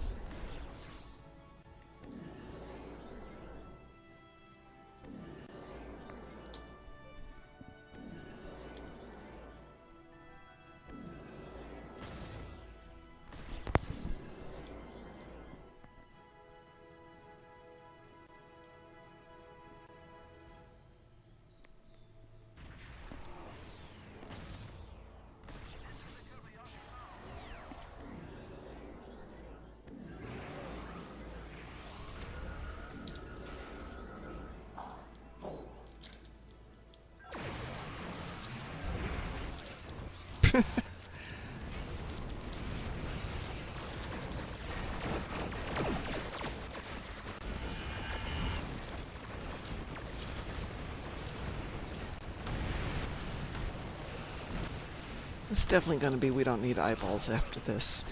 It's definitely going to be we don't need eyeballs after this.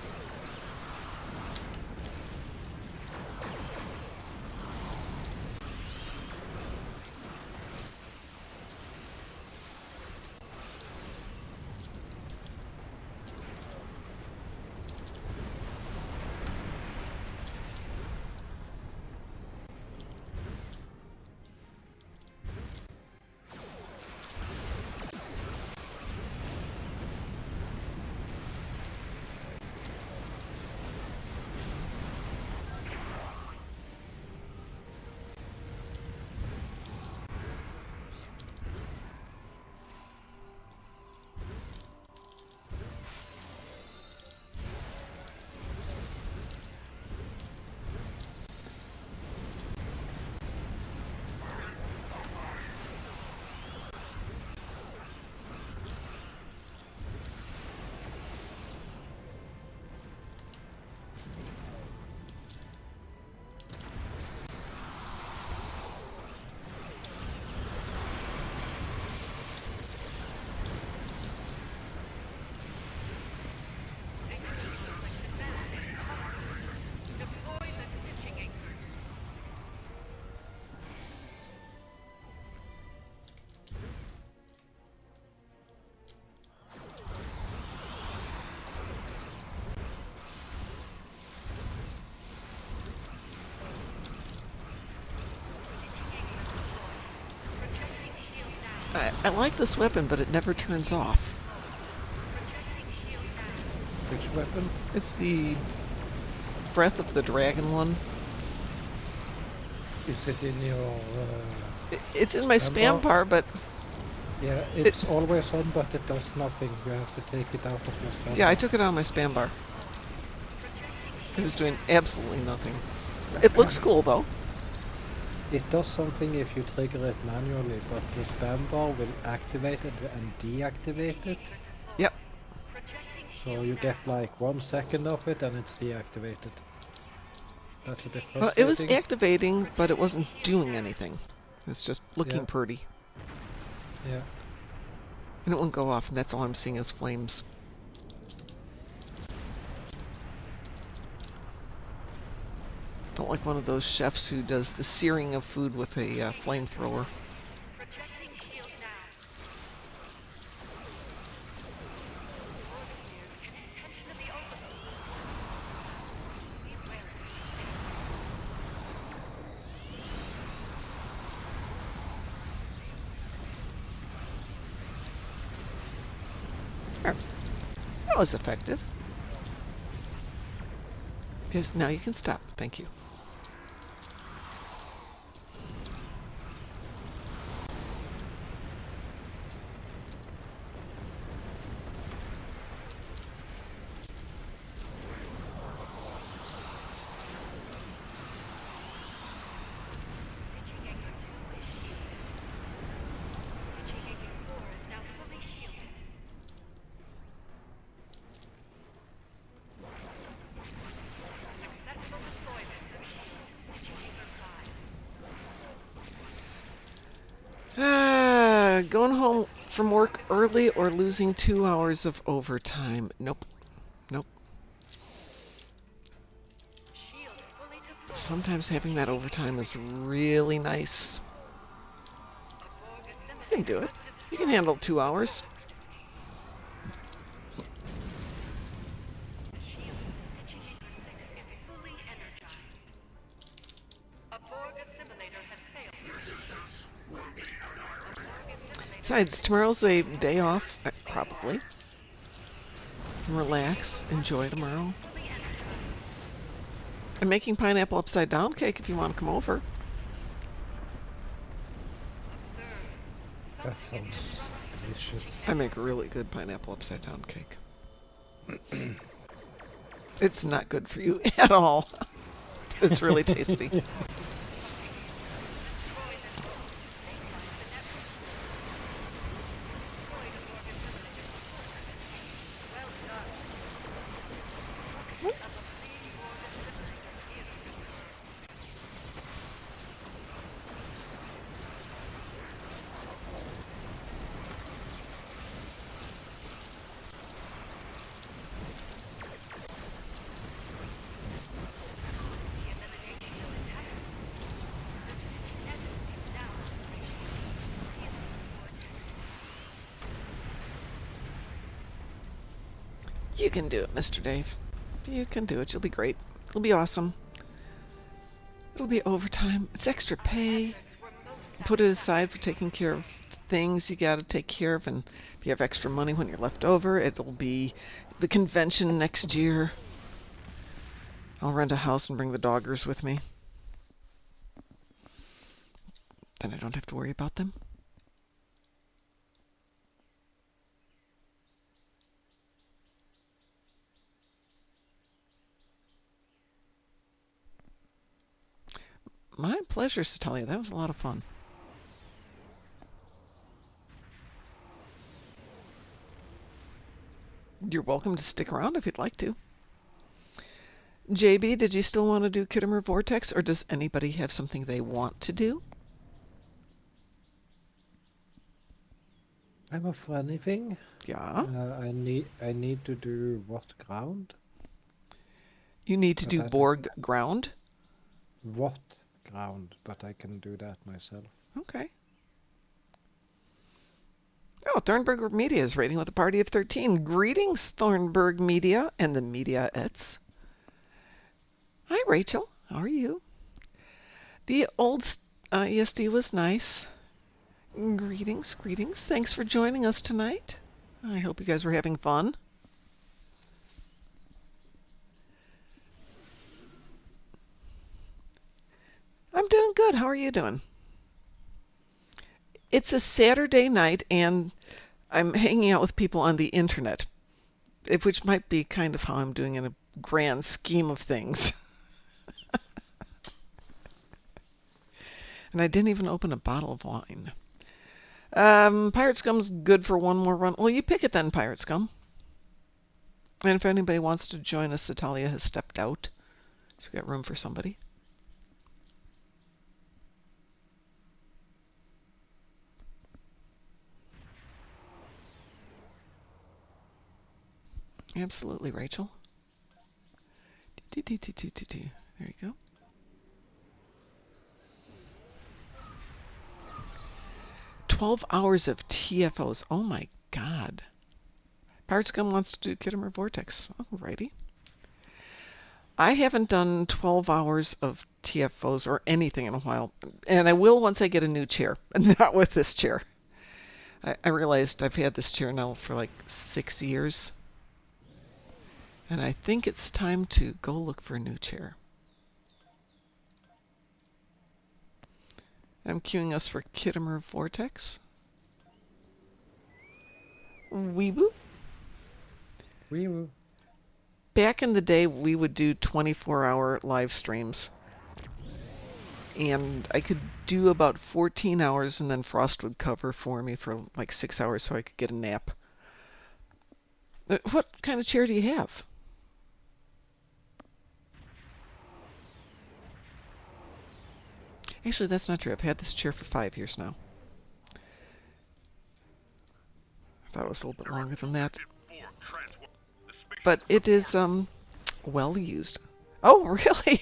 Deploy the stitching anchors. Projecting shield down. I like this weapon, but it never turns off. Projecting shield down. Which weapon? It's the Breath of the Dragon one. Is it in your... It's in my spam bar, but Yeah, it's always on, but it does nothing. You have to take it out of your spam. yeah, I took it out of my spam bar. It was doing absolutely nothing. It looks cool, though. It does something if you trigger it manually, but the spam bar will activate it and deactivate it. Yep. So you get like 1 second of it and it's deactivated. That's a bit Well, it was frustrating. activating, but it wasn't doing anything. It's just looking Yeah, pretty. yeah. And it won't go off, and that's all I'm seeing is flames. Don't like one of those chefs who does the searing of food with a flamethrower. Projecting shield now. Orc spears can intentionally open. Be wary. There. That was effective. Yes, now you can stop. Thank you. Digihanger 2 is shielded. Digihanger 4 is now fully shielded. Successful deployment of shield to Digihanger 5. Going home from work early or losing 2 hours of overtime. Nope. Nope. Shield fully deployed. Sometimes having that overtime is really nice. A Borg You can do assimilator it. was destroyed. You can handle 2 hours. The shield of Digihanger 6 is fully energized. A Borg assimilator has failed. A Borg assimilator Besides, tomorrow's a day off, probably. Relax, enjoy tomorrow. fully energized. I'm making pineapple upside down cake if you want to come over. Observe. That Something is sounds disrupting delicious. I make really good pineapple upside down cake. It's not good for you at all. It's really tasty. Destroy the node to stabilize the network. Destroy the Borg assimilator before it escapes. Well done. Destruction of a free Borg assimilator is confirmed. The elimination of attacker. The stitching network is now operational. Healing vortex. You can do it, Mr. Dave. You can do it. You'll be great. It'll be awesome. It'll be overtime. It's extra pay. Efforts were most Put it satisfactory. aside for taking care of things you got to take care of, and if you have extra money when you're left over, it'll be the convention next year. I'll rent a house and bring the doggers with me. Then I don't have to worry about them. My pleasure, Satalia. That was a lot of fun. You're welcome to stick around if you'd like to. JB, did you still want to do Kittimer Vortex, or does anybody have something they want to do? I'm up for anything. Yeah. I need to do what ground? You need to But do I think- Borg ground. What ground? But I can do that myself. Okay. Oh, Thornburg Media is rating with a party of 13. Greetings, Thornburg Media and the Mediaettes. Hi, Rachel. How are you? The old ESD was nice. Greetings, greetings. Thanks for joining us tonight. I hope you guys were having fun. I'm doing good. How are you doing? It's a Saturday night, and I'm hanging out with people on the internet, which might be kind of how I'm doing in a grand scheme of things. And I didn't even open a bottle of wine. Pirate Scum's good for one more run. Well, you pick it then, Pirate Scum. And if anybody wants to join us, Italia has stepped out. So we've got room for somebody. Absolutely, Rachel. There you go. "12 hours of TFOs. Oh my god. Pirate Scum wants to do Kittimer Vortex. Alrighty. I haven't done 12 hours of TFOs or anything in a while. And I will once I get a new chair. Not with this chair. I realized I've had this chair now for like 6 years. And I think it's time to go look for a new chair. I'm queuing us for Kittimer Vortex. Weeboo. Wee-woo. Back in the day, we would do 24-hour live streams. And I could do about 14 hours, and then Frost would cover for me for like 6 hours so I could get a nap. What kind of chair do you have? Actually, that's not true. I've had this chair for 5 years now. I thought it was a little bit longer than that. But it is, well used. Oh, really?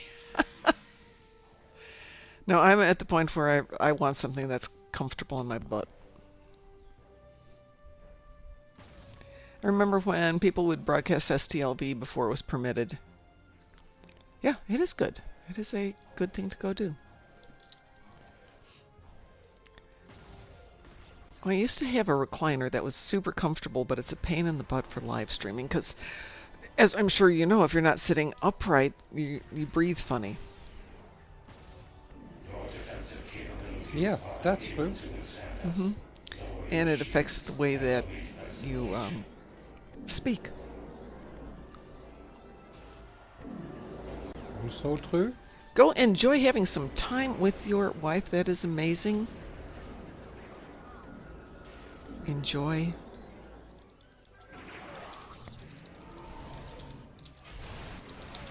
No, I'm at the point where I want something that's comfortable in my butt. I remember when people would broadcast STLV before it was permitted. Yeah, it is good. It is a good thing to go do. I used to have a recliner that was super comfortable, but it's a pain in the butt for live streaming because, as I'm sure you know, if you're not sitting upright, you breathe funny. Yeah, that's true. Mm-hmm. And it affects the way that you speak. So true. Go enjoy having some time with your wife. That is amazing. Enjoy.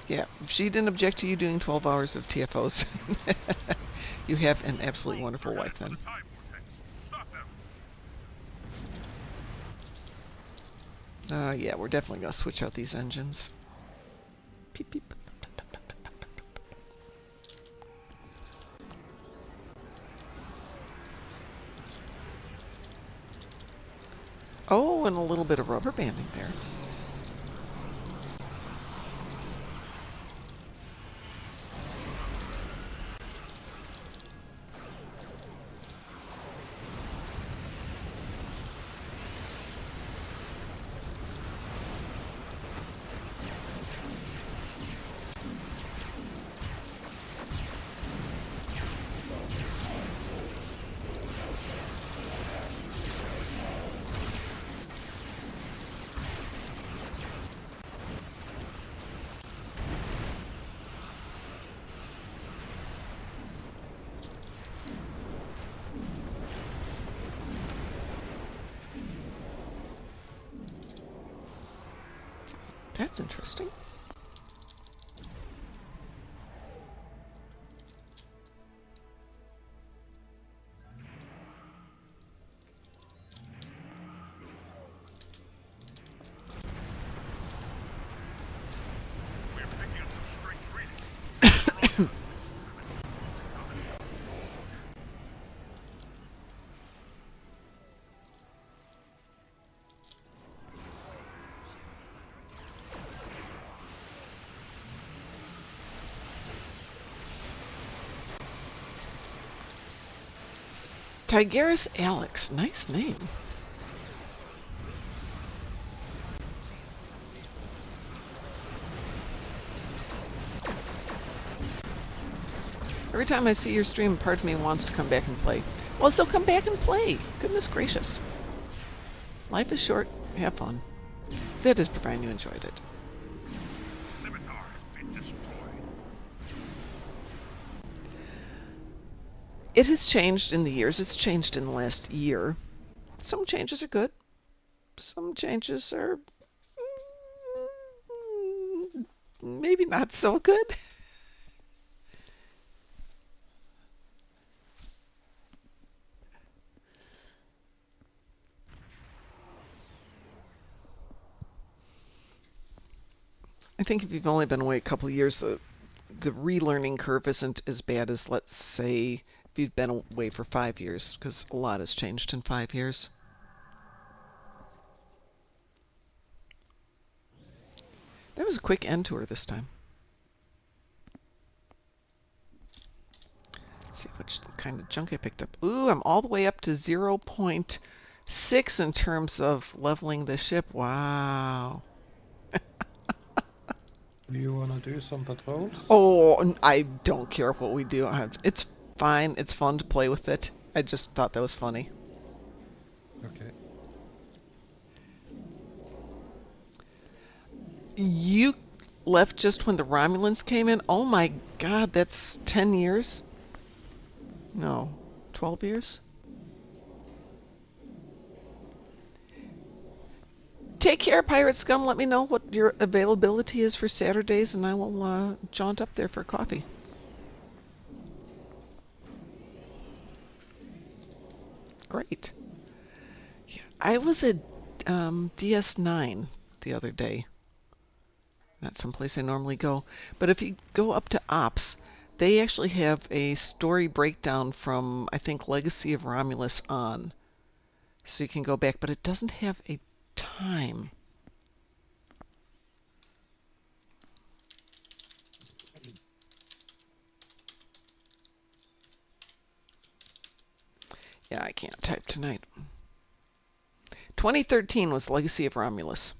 Yeah, if she didn't object to you doing 12 hours of TFOs, you have an absolutely wonderful wife then. Yeah, we're definitely going to switch out these engines. Beep, beep. Oh, and a little bit of rubber banding there. That's interesting. Tigris Alex, nice name. Every time I see your stream, part of me wants to come back and play. Well, so come back and play. Goodness gracious. Life is short. Have fun. That is providing you enjoyed it. It has changed in the years. It's changed in the last year. Some changes are good. Some changes are maybe not so good. I think if you've only been away a couple of years, the relearning curve isn't as bad as, let's say, if you've been away for 5 years, because a lot has changed in 5 years. That was a quick end tour this time. Let's see which kind of junk I picked up. Ooh, I'm all the way up to 0.6 in terms of leveling the ship. Wow. Do you wanna do some patrols? Oh, I don't care what we do. It's fine. It's fun to play with it. I just thought that was funny. Okay. You left just when the Romulans came in? Oh my god, that's 10 years? No, 12 years? Take care, Pirate Scum. Let me know what your availability is for Saturdays, and I will jaunt up there for coffee. Great. Yeah, I was at DS9 the other day. Not someplace I normally go. But if you go up to Ops, they actually have a story breakdown from, I think, Legacy of Romulus on. So you can go back, but it doesn't have a time. Yeah, I can't type tonight. 2013 was Legacy of Romulus.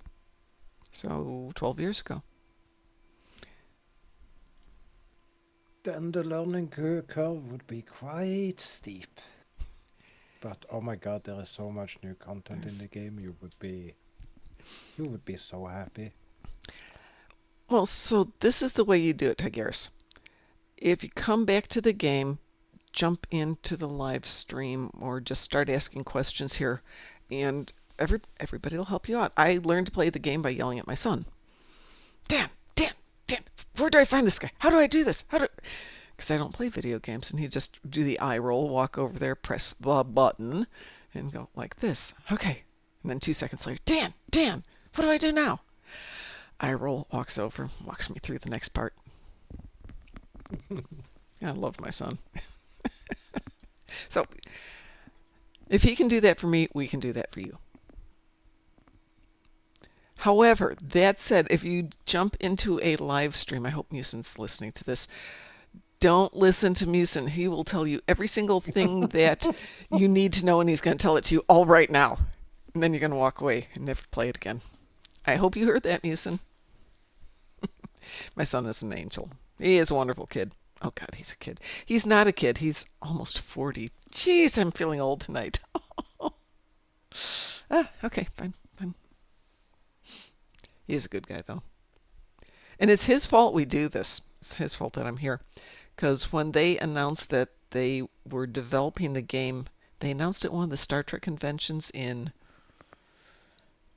So 12 years ago. Then the learning curve would be quite steep. But oh my god, there is so much new content in the game. You would be so happy. Well, so this is the way you do it, Tigers. If you come back to the game, jump into the live stream or just start asking questions here, and everybody will help you out. I learned to play the game by yelling at my son. Dan, Dan, Dan, where do I find this guy? How do I do this? Because I don't play video games, and he'd just do the eye roll, walk over there, press the button, and go like this. Okay. And then 2 seconds later, Dan, Dan, what do I do now? Eye roll, walks over, walks me through the next part. I love my son. So, if he can do that for me, we can do that for you. However, that said, if you jump into a live stream, I hope Musin's listening to this, don't listen to Musin. He will tell you every single thing that you need to know, and he's going to tell it to you all right now. And then you're going to walk away and never play it again. I hope you heard that, Musin. My son is an angel. He is a wonderful kid. Oh, God, he's a kid. He's not a kid. He's almost 40. Jeez, I'm feeling old tonight. Okay, fine. He is a good guy, though. And it's his fault we do this. It's his fault that I'm here. Because when they announced that they were developing the game, they announced it at one of the Star Trek conventions in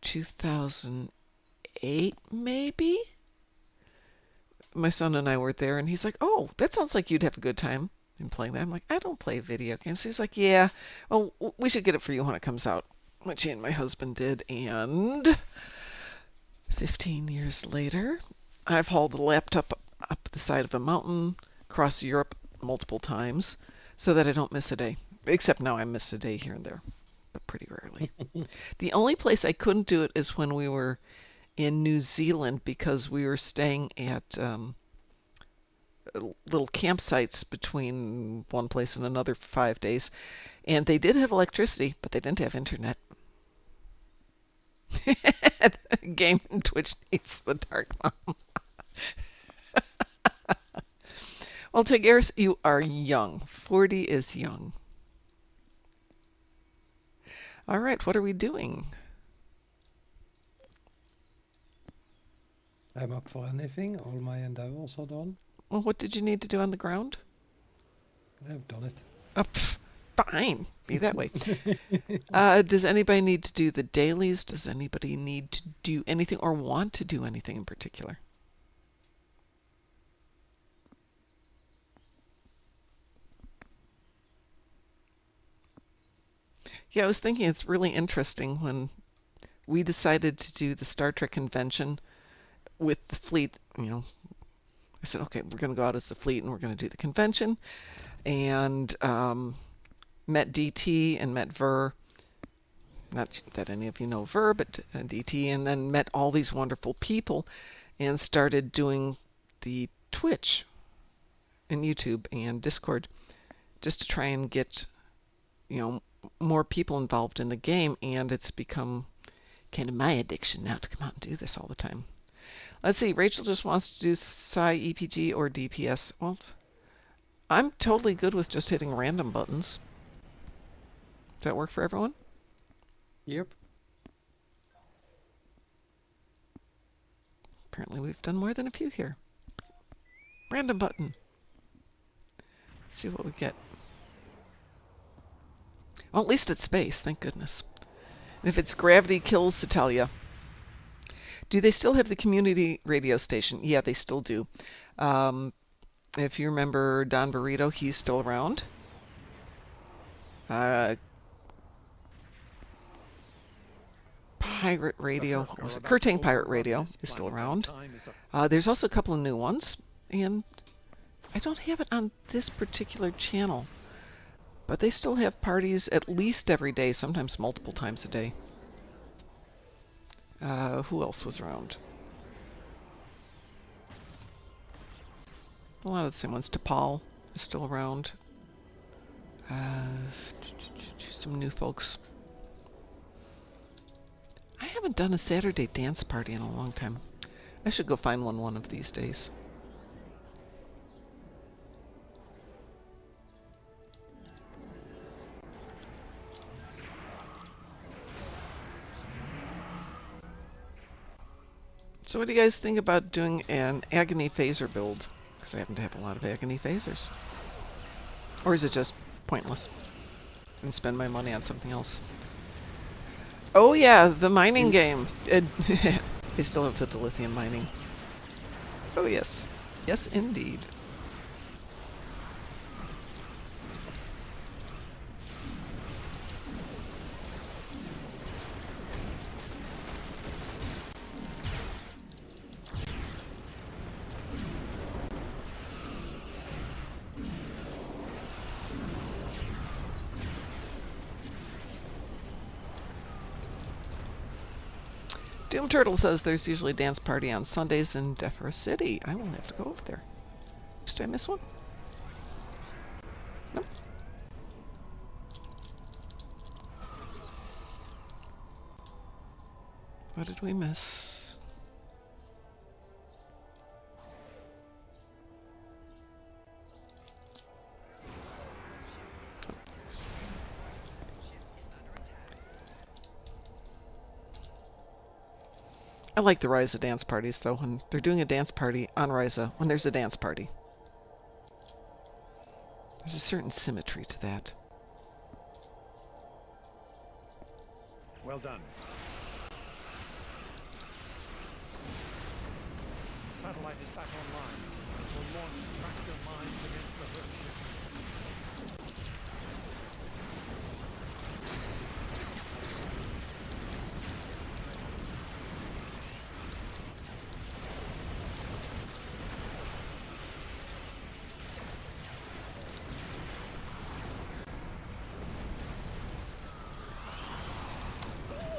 2008, maybe? My son and I were there, and he's like, oh, that sounds like you'd have a good time in playing that. I'm like, I don't play video games. He's like, yeah, well, we should get it for you when it comes out. Which he and my husband did, and 15 years later, I've hauled a laptop up the side of a mountain, across Europe multiple times, so that I don't miss a day. Except now I miss a day here and there, but pretty rarely. The only place I couldn't do it is when we were in New Zealand, because we were staying at little campsites between one place and another for 5 days. And they did have electricity, but they didn't have internet. Game and Twitch needs the Darkmom. Well, Tigers, you are young. 40 is young. All right, what are we doing? I'm up for anything. All my endeavors are done. Well, what did you need to do on the ground? I've done it. Fine. Be that way. Does anybody need to do the dailies? Does anybody need to do anything or want to do anything in particular? Yeah, I was thinking it's really interesting when we decided to do the Star Trek convention with the fleet. I said, okay, we're going to go out as the fleet and we're going to do the convention. And met DT and met Ver. Not that any of you know Ver, but DT, and then met all these wonderful people and started doing the Twitch and YouTube and Discord just to try and get, more people involved in the game, and it's become kind of my addiction now to come out and do this all the time. Let's see, Rachel just wants to do Psi EPG or DPS. Well, I'm totally good with just hitting random buttons. Does that work for everyone? Yep. Apparently we've done more than a few here. Random button. Let's see what we get. Well, at least it's space, thank goodness. And if it's gravity kills Satalia. Do they still have the community radio station? Yeah, they still do. If you remember Don Burrito, he's still around. Pirate Radio, what was it? Kurtang Pirate Radio is still around. There's also a couple of new ones, and I don't have it on this particular channel, but they still have parties at least every day, sometimes multiple times a day. Who else was around? A lot of the same ones. T'Pol is still around. Some new folks. I haven't done a Saturday dance party in a long time. I should go find one of these days. So what do you guys think about doing an Agony phaser build? Because I happen to have a lot of Agony phasers. Or is it just pointless? And spend my money on something else? Oh yeah, the mining game. They still have the dilithium mining. Oh yes. Yes indeed. Doom Turtle says there's usually a dance party on Sundays in Defra City. I will have to go over there. Did I miss one? No. What did we miss? I like the Ryza dance parties, though, when they're doing a dance party on Ryza, when there's a dance party. There's a certain symmetry to that. Well done. Satellite is back online. We'll launch tractor mines against the Hurt ships.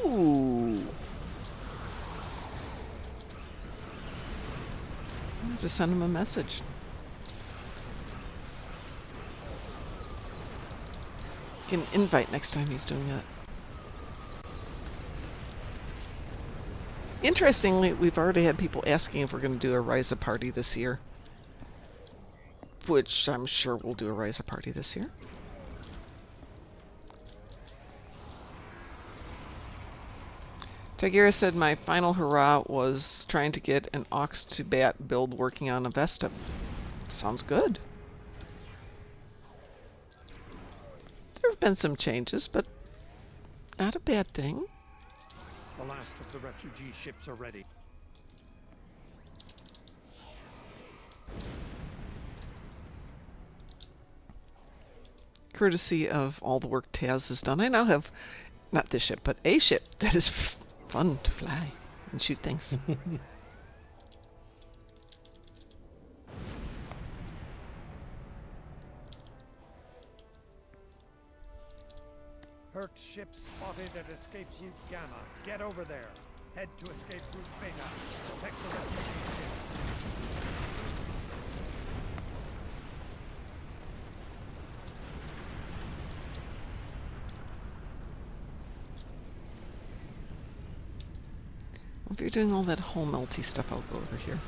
Ooh. I'll just send him a message. Get an invite next time he's doing it. Interestingly, we've already had people asking if we're going to do a Ryza party this year. Which I'm sure we'll do a Ryza party this year. Tagira said my final hurrah was trying to get an Ox to Bat build working on a Vesta. Sounds good. have been some changes, but not a bad thing. The last of the refugee ships are ready. Courtesy of all the work Taz has done, I now have, not this ship, but a ship that is fun to fly and shoot things. Herc's ship spotted at escape route Gamma. Get over there. Head to escape route Beta. Protect the refugee ships. If you're doing all that whole melty stuff, I'll go over here.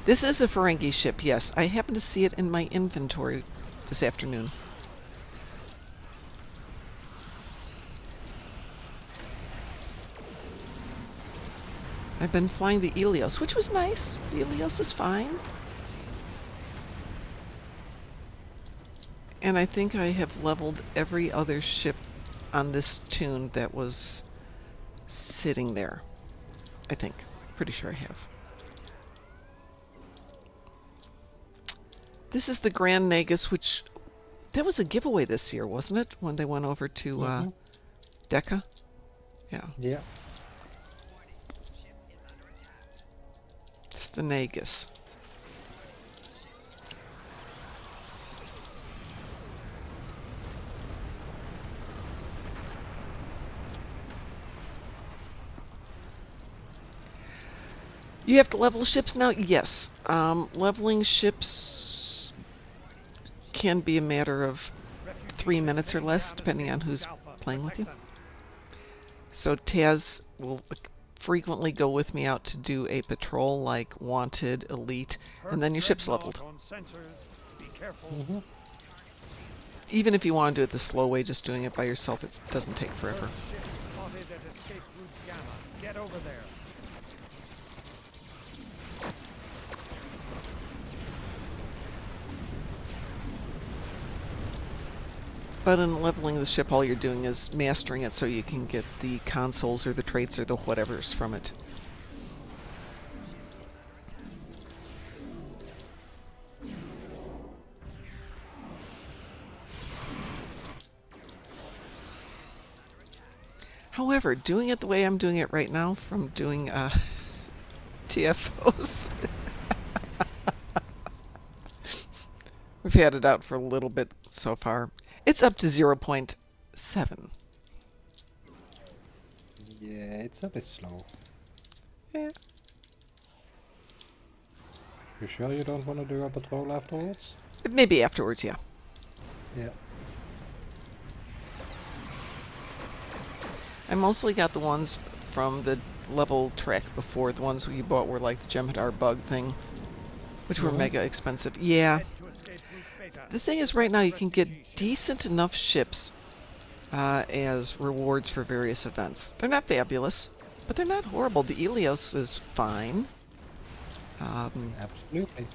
This is a Ferengi ship, yes. I happened to see it in my inventory this afternoon. I've been flying the Ilios, which was nice. The Ilios is fine. And I think I have leveled every other ship on this tune that was sitting there. I think. Pretty sure I have. This is the Grand Nagus, which... That was a giveaway this year, wasn't it? When they went over to Decca? Yeah. Yeah. It's the Nagus. You have to level ships now? Yes. Leveling ships can be a matter of 3 minutes or less, depending on who's playing with you. So Taz will frequently go with me out to do a patrol like Wanted, Elite, and then your ship's leveled. Even if you want to do it the slow way, just doing it by yourself, it doesn't take forever. Get over there. But in leveling the ship, all you're doing is mastering it so you can get the consoles or the traits or the whatevers from it. However, doing it the way I'm doing it right now, from doing TFOs, we've had it out for a little bit so far. It's up to 0.7. Yeah, it's a bit slow. Yeah. You sure you don't want to do a patrol afterwards? Maybe afterwards, yeah. Yeah. I mostly got the ones from the level track before. The ones we bought were like the Jem'Hadar bug thing, which were mega expensive. Yeah. The thing is, right now you can get decent enough ships as rewards for various events. They're not fabulous, but they're not horrible. The Ilios is fine. Absolutely.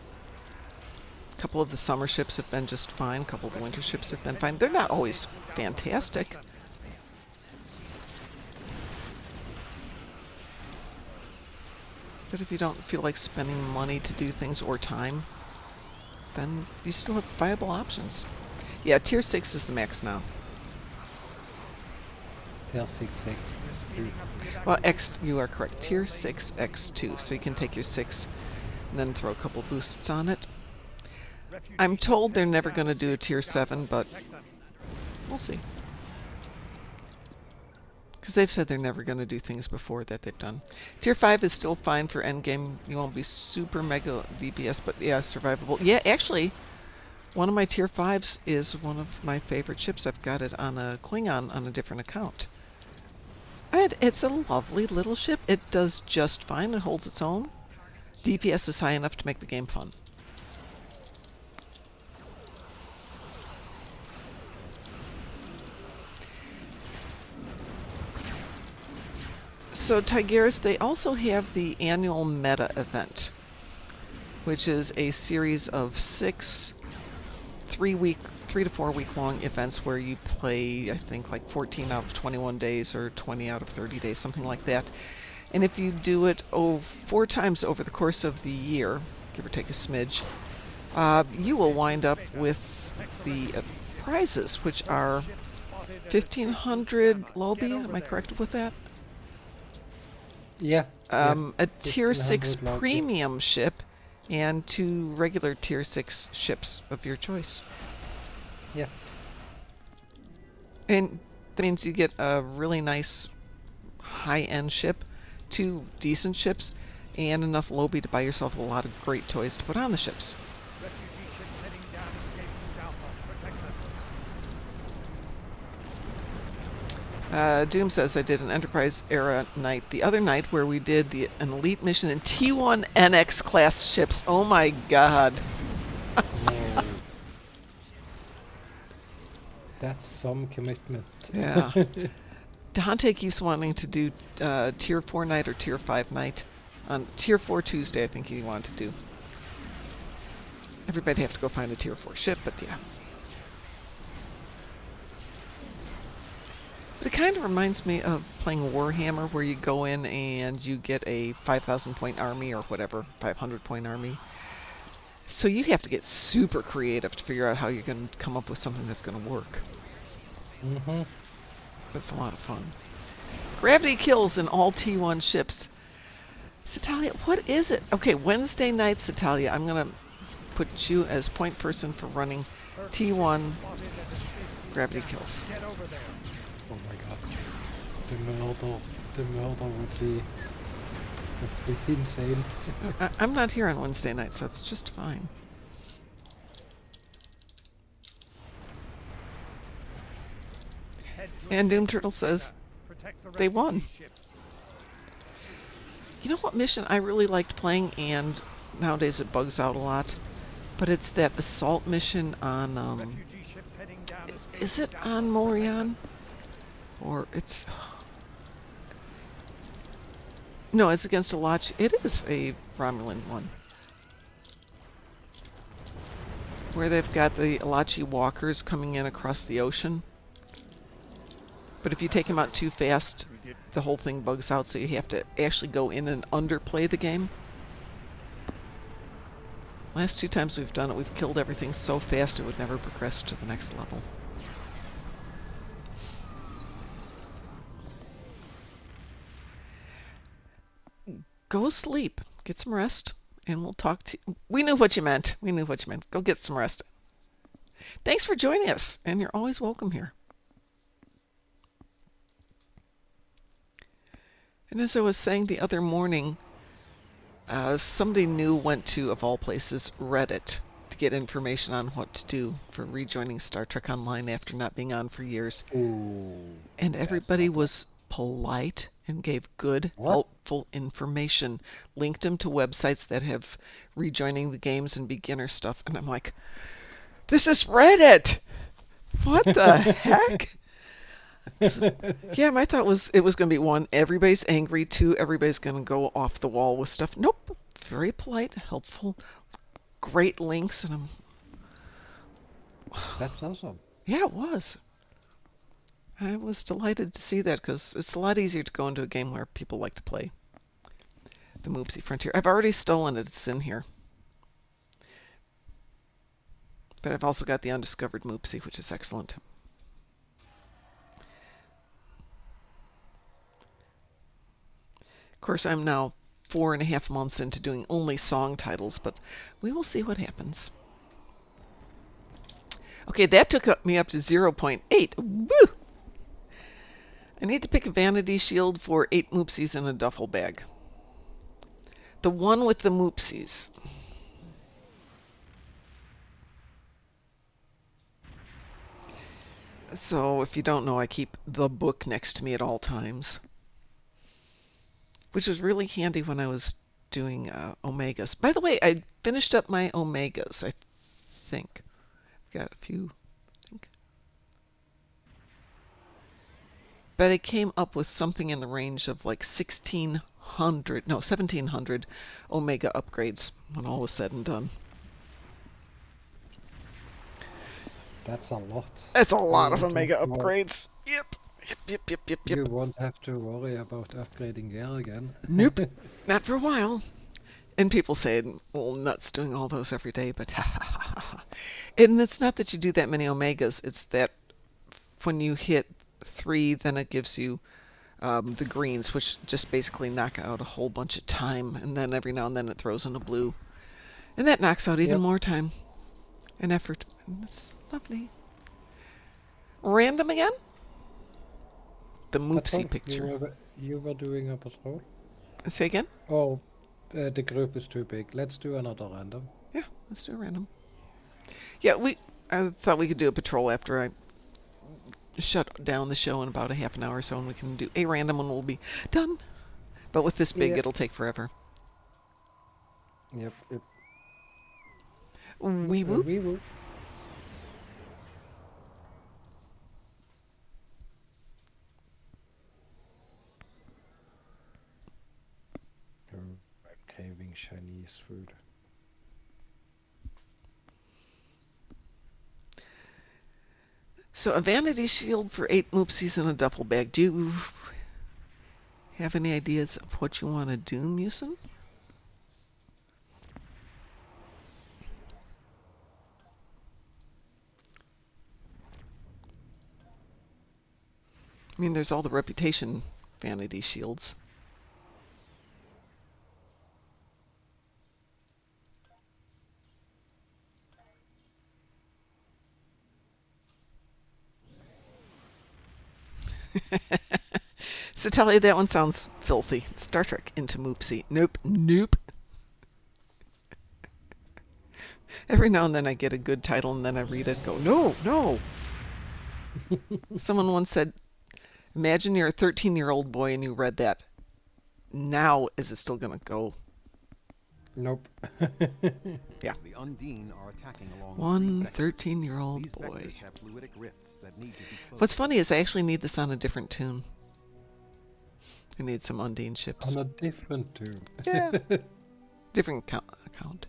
A couple of the summer ships have been just fine. A couple of the winter ships have been fine. They're not always fantastic. But if you don't feel like spending money to do things or time, then you still have viable options. Yeah, Tier 6 is the max now. Tier 6. Well, X, you are correct. Tier 6 X2. So you can take your 6 and then throw a couple boosts on it. I'm told they're never going to do a Tier 7, but we'll see. Because they've said they're never going to do things before that they've done. Tier 5 is still fine for endgame. You won't be super mega DPS, but yeah, survivable. Yeah, actually, one of my Tier 5s is one of my favorite ships. I've got it on a Klingon on a different account. And it's a lovely little ship. It does just fine. It holds its own. DPS is high enough to make the game fun. So Tigris, they also have the annual meta event, which is a series of 6 3 to 4 week long events where you play, I think, like 14 out of 21 days or 20 out of 30 days, something like that. And if you do it 4 times over the course of the year, give or take a smidge, you will wind up with the prizes, which are 1,500 lobby. Am I correct with that? Yeah. A tier 6 1500 lobby. premium ship and 2 regular tier 6 ships of your choice. Yeah. And that means you get a really nice high-end ship, 2 decent ships, and enough lobby to buy yourself a lot of great toys to put on the ships. Refugee ships heading down escape route Alpha. Protect them. Doom says, I did an Enterprise era night the other night where we did an elite mission in T1 NX class ships. Oh my god. Whoa. That's some commitment. Yeah. Dante keeps wanting to do Tier 4 night or Tier 5 night. On Tier 4 Tuesday, I think he wanted to do. Everybody'd have to go find a Tier 4 ship, but yeah. But it kind of reminds me of playing Warhammer, where you go in and you get a 5,000 point army or whatever, 500 point army. So you have to get super creative to figure out how you're going to come up with something that's going to work. Mm-hmm. It's a lot of fun. Gravity kills in all T1 ships. Satalia, what is it? Okay, Wednesday night, Satalia, I'm going to put you as point person for running T1 gravity kills. Get over there. Oh my god. The murder would be insane. I'm not here on Wednesday night, so it's just fine. Head to And Doom escape Turtle route says Beta. Protect the they won. refugee ships. You know what mission I really liked playing, and nowadays it bugs out a lot, but it's that assault mission on, Refugee ships heading down escape is it route on Alpha. Morion? Or it's... No, it's against Alachi. It is a Romulan one. Where they've got the Alachi walkers coming in across the ocean. But if you take them out too fast, the whole thing bugs out, so you have to actually go in and underplay the game. Last 2 times we've done it, we've killed everything so fast it would never progress to the next level. Go sleep, get some rest, and we'll talk to you. We knew what you meant. We knew what you meant. Go get some rest. Thanks for joining us, and you're always welcome here. And as I was saying the other morning, somebody new went to, of all places, Reddit to get information on what to do for rejoining Star Trek Online after not being on for years. Ooh. And everybody was polite and gave good, helpful information. Linked them to websites that have rejoining the games and beginner stuff. And I'm like, this is Reddit! What the heck? Yeah, my thought was it was going to be 1, everybody's angry, 2, everybody's going to go off the wall with stuff. Nope. Very polite, helpful, great links, and That's awesome. yeah, it was. I was delighted to see that because it's a lot easier to go into a game where people like to play the Moopsy Frontier. I've already stolen it. It's in here. But I've also got the undiscovered Moopsy, which is excellent. Of course, I'm now 4.5 months into doing only song titles, but we will see what happens. Okay, that took me up to 0.8. Woo! I need to pick a vanity shield for 8 Moopsies in a duffel bag. The one with the Moopsies. So, if you don't know, I keep the book next to me at all times. Which was really handy when I was doing Omegas. By the way, I finished up my Omegas, I think. I've got a few, I think. But I came up with something in the range of like 1,700 Omega upgrades when all was said and done. That's a lot. That's a lot You of won't Omega have to wor- upgrades. Yep. Yep. You won't have to worry about upgrading gear again. Nope. Not for a while. And people say, well, nuts doing all those every day, but and it's not that you do that many Omegas, it's that when you hit 3, then it gives you the greens, which just basically knock out a whole bunch of time, and then every now and then it throws in a blue. And that knocks out even Yep. more time and effort. And it's lovely. Random again? The Moopsy Patrol, picture. you were doing a patrol? Say again? Oh, the group is too big. Let's do another random. Yeah, let's do a random. Yeah, I thought we could do a patrol after I shut down the show in about a half an hour or so, and we can do a random and we'll be done. But with this big, Yeah. it'll take forever. Yep. Wee whoop. We will. I'm craving Chinese food. So a vanity shield for 8 Moopsies in a duffel bag. Do you have any ideas of what you want to do, Musin? I mean, there's all the reputation vanity shields. So tell you that one sounds filthy. Star Trek into Moopsie. Nope. Every now and then I get a good title and then I read it and go, no. Someone once said, imagine you're a 13-year-old boy and you read that. Now is it still going to go? Nope. Yeah. The Undine are attacking along One 3 vectors. 13-year-old These boy. vectors have fluidic rifts that need to be closed. What's funny is I actually need this on a different tune. I need some Undine ships. On a different tune. Yeah. Different account.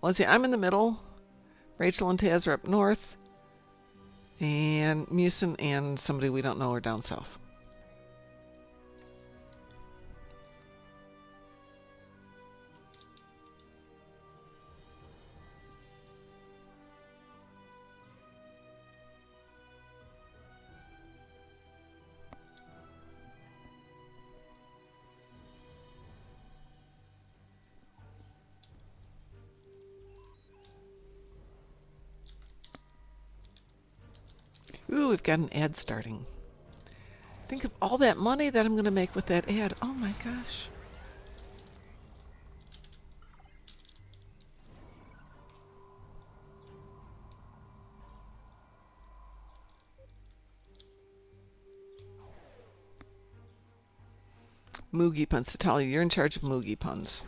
Well, let's see. I'm in the middle. Rachel and Taz are up north. And Musin and somebody we don't know are down south. Ooh, we've got an ad starting. Think of all that money that I'm going to make with that ad. Oh my gosh. Moogie puns. Satalia, you're in charge of Moogie puns.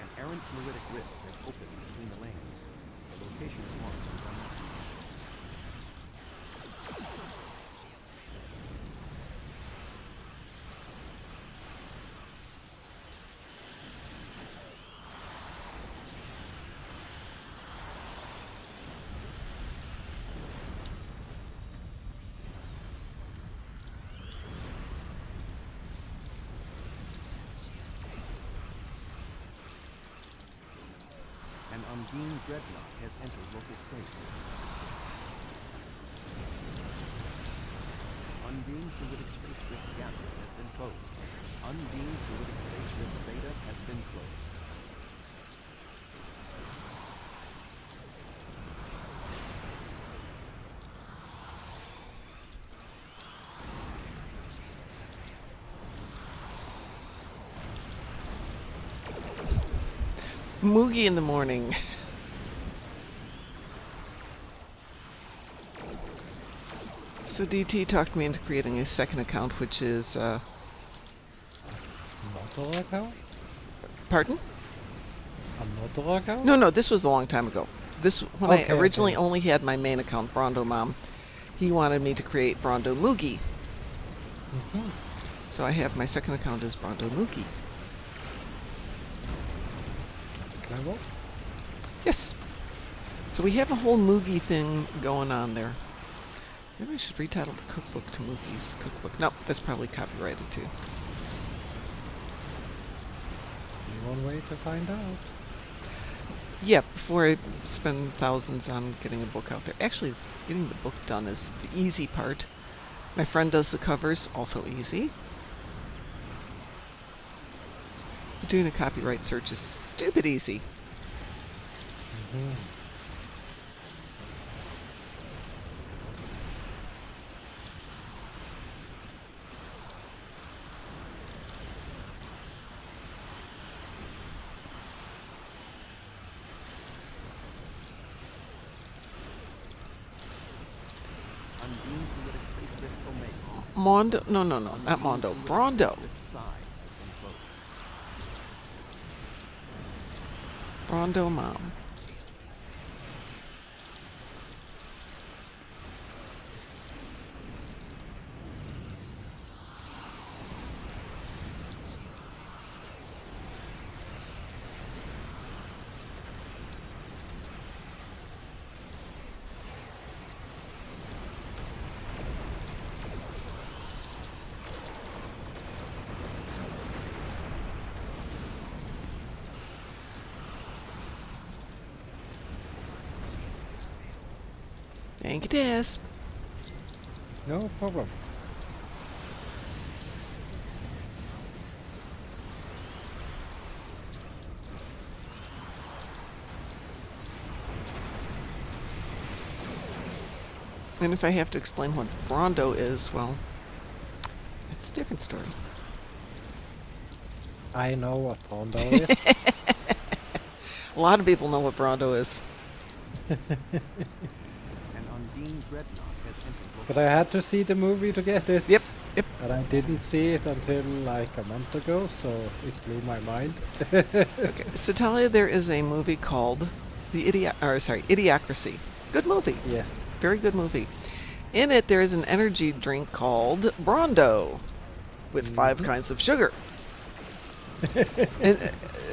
An errant fluidic rift has opened between the lands. The location is marked as unknown. An Undine dreadnought has entered local space. Undine fluidic space rift Gamma has been closed. Undine fluidic space rift Beta has been closed. Moogie in the morning. So DT talked me into creating a second account, which is, Another account? pardon? Another account? No, this was a long time ago. This when I Okay, originally okay. only had my main account, Brondo Mom. He wanted me to create Brondo Moogie. Mhm. So I have my second account as Brondo Moogie. That's clever. Yes. So we have a whole Moogie thing going on there. Maybe I should retitle the cookbook to Moogie's cookbook. Nope, that's probably copyrighted too. One way to find out. Yeah, before I spend thousands on getting a book out there. Actually, getting the book done is the easy part. My friend does the covers, also easy. But doing a copyright search is stupid easy. Mm-hmm. Unbeam fluidic space rift Omega. Mondo, no, not Mondo, Brondo. Rift Psi has been closed. Brondo Mom. Thank you, Des. No problem. And if I have to explain what Brondo is, well, it's a different story. I know what Pondo is. A lot of people know what Brondo is. An Undine dreadnought has entered. But I had to see the movie to get it. Yep. And I didn't see it until like a month ago, so it blew my mind. Okay, so tell you there is a movie called Idiocracy. Good movie. Yes. Very good movie. In it, there is an energy drink called Brondo with 5 kinds of sugar. And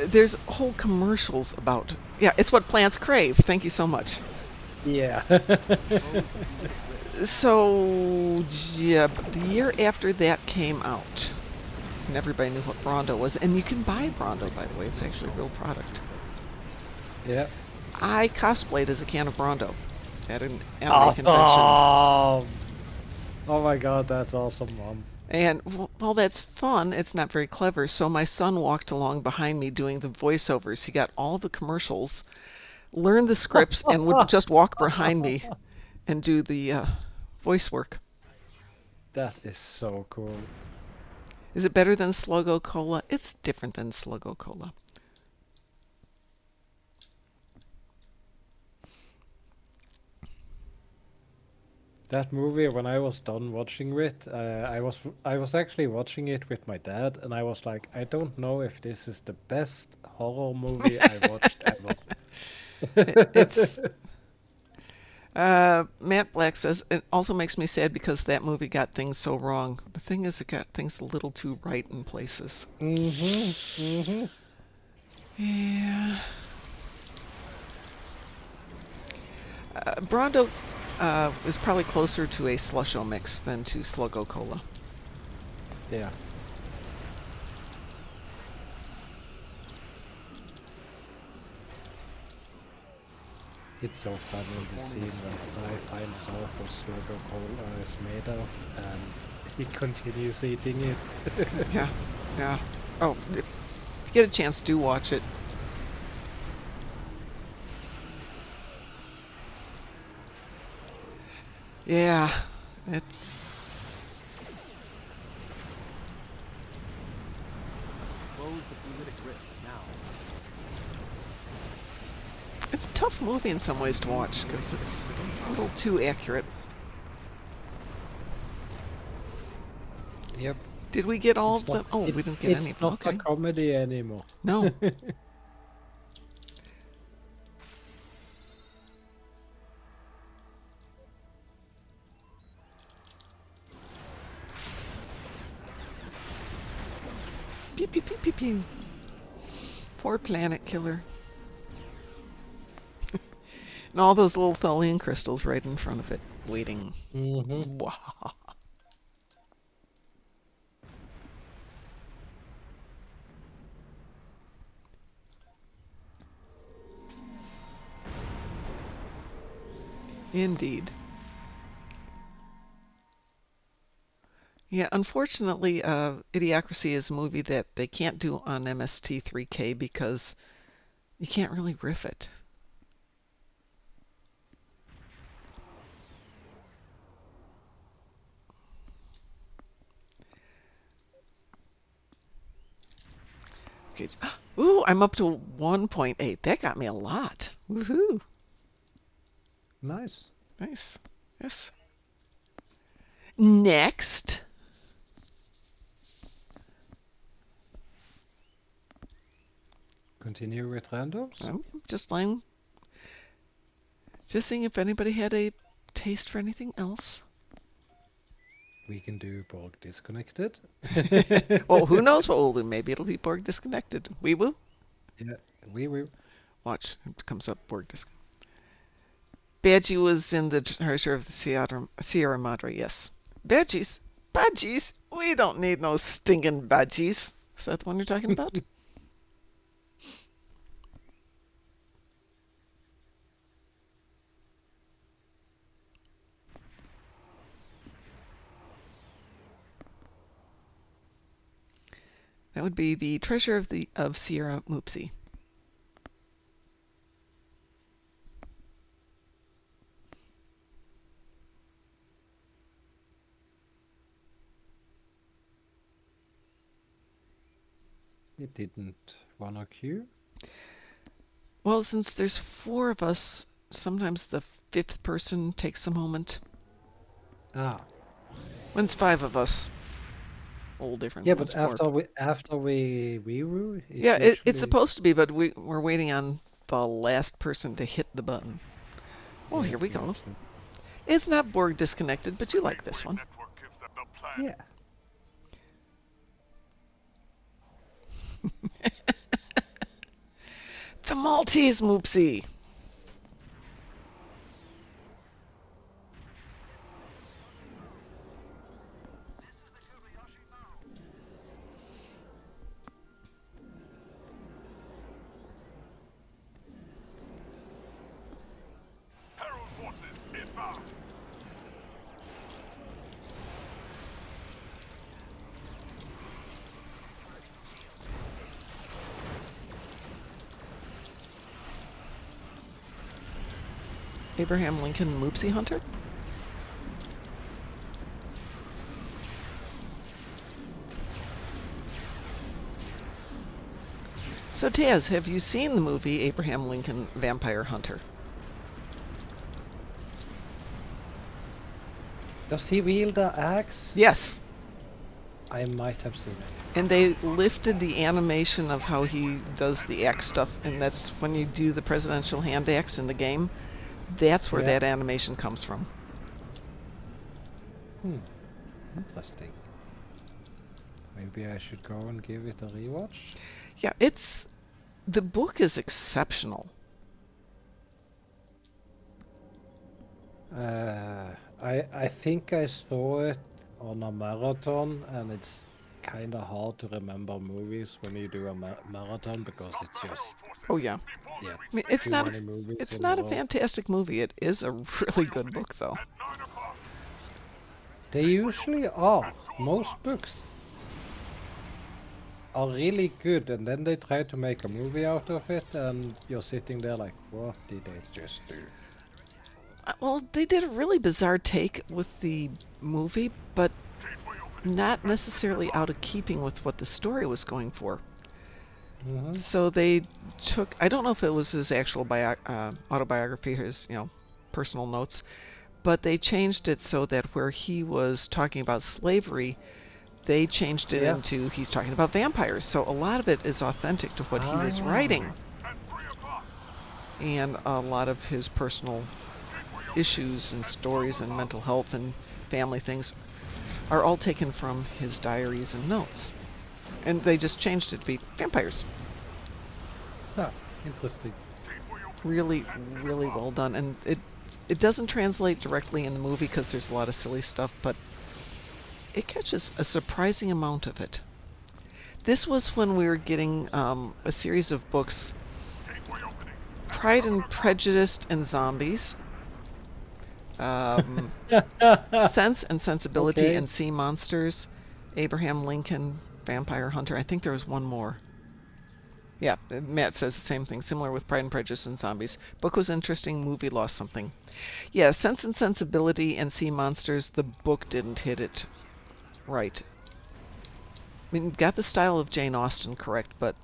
there's whole commercials about. Yeah, it's what plants crave. Thank you so much. Yeah. So, yeah, the year after that came out, and everybody knew what Brondo was. And you can buy Brondo, by the way. It's actually a real product. Yeah. I cosplayed as a can of Brondo at an anime convention. Awesome! Oh my god, that's awesome, Mom. And while that's fun, it's not very clever. So my son walked along behind me doing the voiceovers. He got all of the commercials, learned the scripts, and would just walk behind me and do the voice work. That is so cool. Is it better than Sluggo Cola? It's different than Sluggo Cola. That movie, when I was done watching it, I was actually watching it with my dad, and I was like, I don't know if this is the best horror movie I watched ever. It's Matt Black says it also makes me sad because that movie got things so wrong. The thing is, it got things a little too right in places. Yeah. Brondo is probably closer to a Slusho mix than to Sluggo Cola. Yeah. It's so funny the scene when I finds out what Sluggo Cola is made of, and he continues eating it. Yeah, yeah. Oh, if you get a chance, do watch it. Yeah, it's... Close the fluidic rift now. It's a tough movie in some ways to watch because it's a little too accurate. Yep. Did we get all It's of them? not- Oh, it- we didn't get any. It's not Okay. a comedy anymore. No. Pew, pew, pew, pew, pew. Poor planet killer. And all those little Tholian crystals right in front of it, waiting. Mm-hmm. Wow. Indeed. Yeah, unfortunately, Idiocracy is a movie that they can't do on MST3K because you can't really riff it. Okay. Ooh, I'm up to 1.8. That got me a lot. Woohoo. Nice. Nice. Yes. Next. Continue with randoms. I'm just seeing if anybody had a taste for anything else. We can do Borg Disconnected. Oh, who knows what we'll do? Maybe it'll be Borg Disconnected. We will. Yeah, we will. Watch. It comes up Borg Disconnected. Badgie was in the Treasure of the Sierra Madre, yes. Badgies. Badgies. We don't need no stinking badgies. Is that the one you're talking about? That would be the Treasure of Sierra Moopsy. It didn't wanna queue. Well, since there's 4 of us, sometimes the 5th person takes a moment. Ah. When it's 5 of us, all different. Yeah, When but it's 4. after we review, Yeah, it's it's supposed to be, but we're waiting on the last person to hit the button. Oh, here we go. It's not Borg Disconnected, but you like this one. Yeah. The Maltese Moopsy. Abraham Lincoln Moopsy Hunter? So Taz, have you seen the movie Abraham Lincoln Vampire Hunter? Does he wield the axe? Yes. I might have seen it. And they lifted the animation of how he does the axe stuff, and that's when you do the presidential hand axe in the game. That's where Yeah. that animation comes from. Interesting. Maybe I should go and give it a rewatch. Yeah, the book is exceptional. I think I saw it on a marathon, and it's kind of hard to remember movies when you do a marathon because it's just Oh yeah. yeah. I mean, it's too not many movies it's in not a a row. fantastic movie. It is a really good book though. They usually are. Most books are really good, and then they try to make a movie out of it, and you're sitting there like, what did they just do? Well, they did a really bizarre take with the movie, but not necessarily out of keeping with what the story was going for. Mm-hmm. So they took, I don't know if it was his actual autobiography, his, personal notes, but they changed it so that where he was talking about slavery, they changed it Yeah. into he's talking about vampires. So a lot of it is authentic to what he was writing. And a lot of his personal issues and stories and mental health and family things are all taken from his diaries and notes. And they just changed it to be vampires. Huh, interesting. really, really well done. And it doesn't translate directly in the movie because there's a lot of silly stuff, but it catches a surprising amount of it. This was when we were getting a series of books, Pride and Prejudice and Zombies, Sense and Sensibility Okay. and Sea Monsters, Abraham Lincoln, Vampire Hunter. I think there was one more. Yeah, Matt says the same thing, similar with Pride and Prejudice and Zombies. Book was interesting, movie lost something. Yeah, Sense and Sensibility and Sea Monsters, the book didn't hit it right. I mean, got the style of Jane Austen correct, but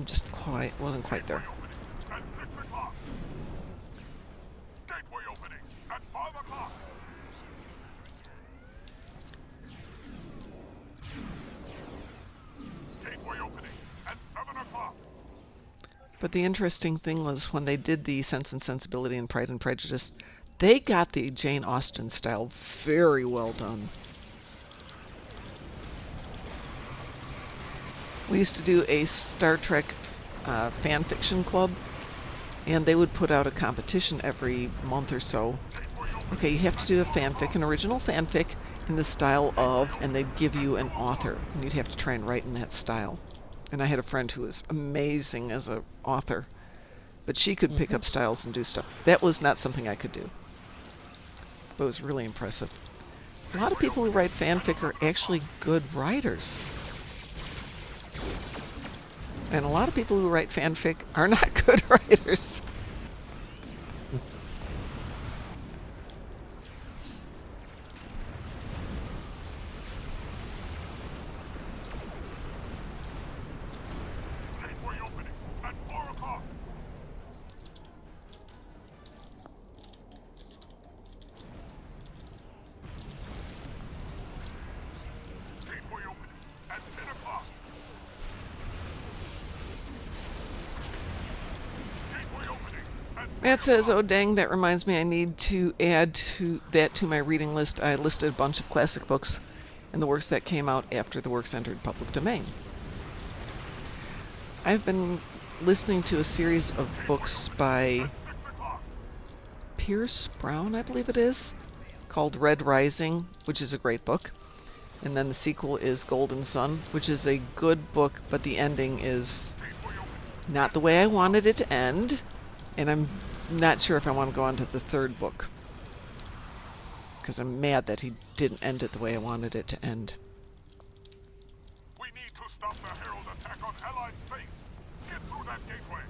just wasn't quite there. At 6 o'clock. Gateway opening at 5 o'clock. Gateway opening at 7 o'clock. But the interesting thing was when they did the Sense and Sensibility and Pride and Prejudice, they got the Jane Austen style very well done. We used to do a Star Trek fan fiction club, and they would put out a competition every month or so. Okay, you have to do a fanfic, an original fanfic in the style of, and they'd give you an author, and you'd have to try and write in that style. And I had a friend who was amazing as an author, but she could pick up styles and do stuff. That was not something I could do, but it was really impressive. A lot of people who write fanfic are actually good writers. And a lot of people who write fanfic are not good writers. Gateway opening at 4 o'clock. Gateway opening at 10 o'clock. Gateway opening at Matt says, oh dang, that reminds me I need to add to my reading list. I listed a bunch of classic books and the works that came out after the works entered public domain. I've been listening to a series of books by 6 o'clock. Pierce Brown, I believe it is, called Red Rising, which is a great book. And then the sequel is Golden Sun, which is a good book, but the ending is not the way I wanted it to end. And I'm not sure if I want to go on to the third book, because I'm mad that he didn't end it the way I wanted it to end. We need to stop the Herald attack on Allied space. Get through that gateway.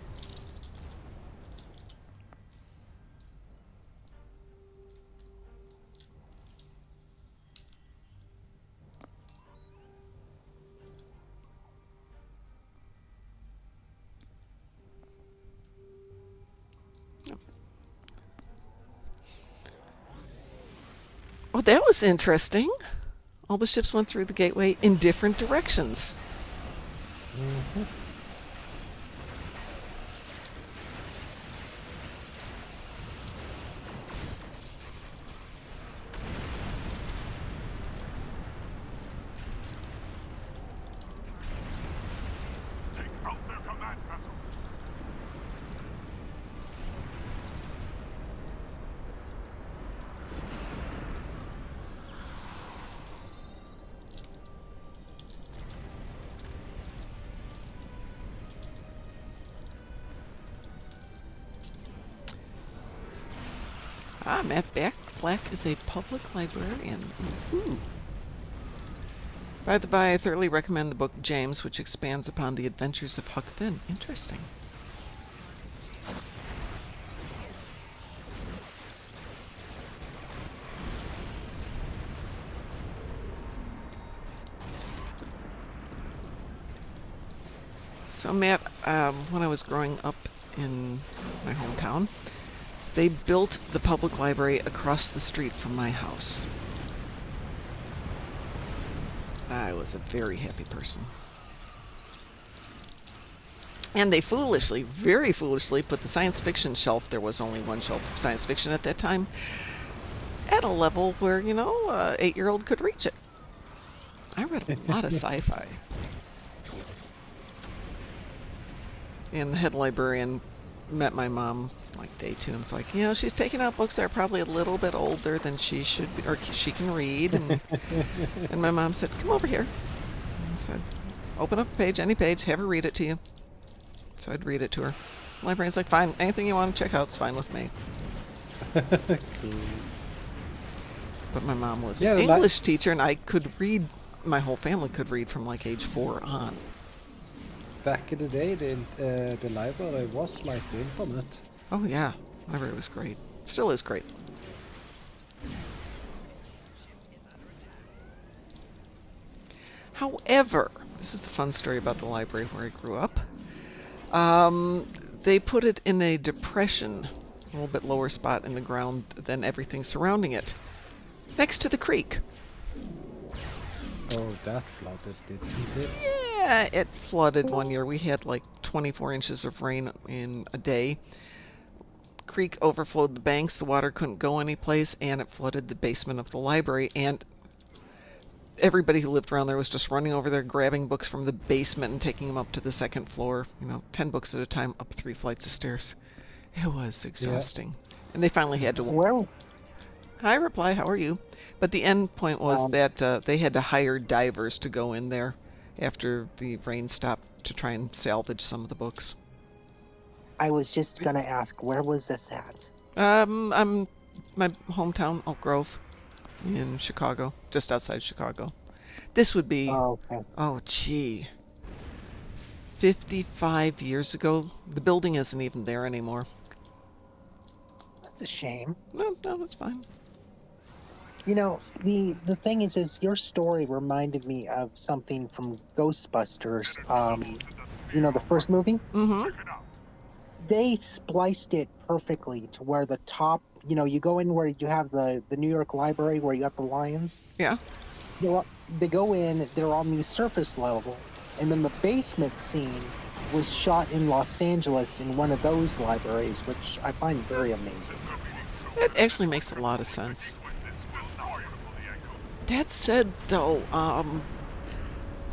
Well, that was interesting. All the ships went through the gateway in different directions. Take out their command vessels. Ah, Matt Black is a public librarian. Ooh. By the by, I thoroughly recommend the book James, which expands upon the adventures of Huck Finn. Interesting. So, Matt, when I was growing up in my hometown, they built the public library across the street from my house. I was a very happy person. And they foolishly, very foolishly, put the science fiction shelf, there was only one shelf of science fiction at that time, at a level where, you know, an 8-year-old could reach it. I read a lot of sci-fi. And the head librarian met my mom like day 2 and was like, she's taking out books that are probably a little bit older than she should be, or she can read. And my mom said, come over here. I said, open up a page, any page, have her read it to you. So I'd read it to her. The librarian's like, fine, anything you want to check out is fine with me. Cool. But my mom was Yeah, an the li- English teacher, and I could read, my whole family could read from like age 4 on. Back in the day, the library was like the internet. Oh yeah, library was great. Still is great. However, this is the fun story about the library where I grew up. They put it in a depression, a little bit lower spot in the ground than everything surrounding it, next to the creek. Oh, that flooded, didn't it? Yeah, it flooded one year. We had like 24 inches of rain in a day. Creek overflowed the banks. The water couldn't go anyplace, and it flooded the basement of the library. And everybody who lived around there was just running over there, grabbing books from the basement and taking them up to the second floor. 10 books at a time, up 3 flights of stairs. It was exhausting. And they finally had to. Well, Hi, Reply. How are you? But the end point was that they had to hire divers to go in there after the rain stopped to try and salvage some of the books. I was just gonna ask, where was this at? I'm my hometown, Elk Grove, in Chicago, just outside Chicago. This would be, Oh, okay. oh gee, 55 years ago. The building isn't even there anymore. That's a shame. No, it's fine. The thing is your story reminded me of something from Ghostbusters. The first movie. Mm-hmm. They spliced it perfectly to where the top, you go in where you have the New York Library where you got the lions. Yeah. They go in, they're on the surface level, and then the basement scene was shot in Los Angeles in one of those libraries, which I find very amazing. That actually makes a lot of sense. That said, though,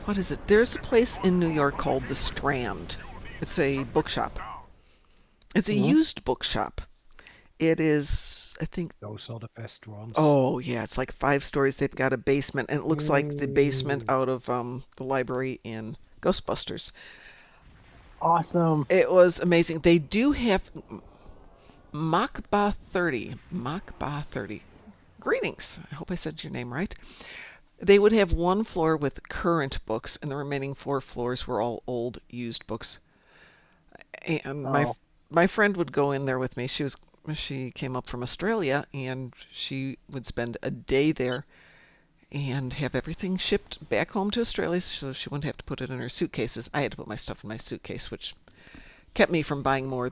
what is it? There's a place in New York called The Strand. It's a bookshop. It's a used bookshop. It is, I think. Those are the best ones. Oh yeah, it's like 5 stories. They've got a basement, and it looks like the basement out of the library in Ghostbusters. Awesome. It was amazing. They do have Makba 30. Makba 30. Greetings. I hope I said your name right. They would have one floor with current books, and the remaining 4 floors were all old, used books. And my friend would go in there with me. She came up from Australia, and she would spend a day there and have everything shipped back home to Australia, so she wouldn't have to put it in her suitcases. I had to put my stuff in my suitcase, which kept me from buying more,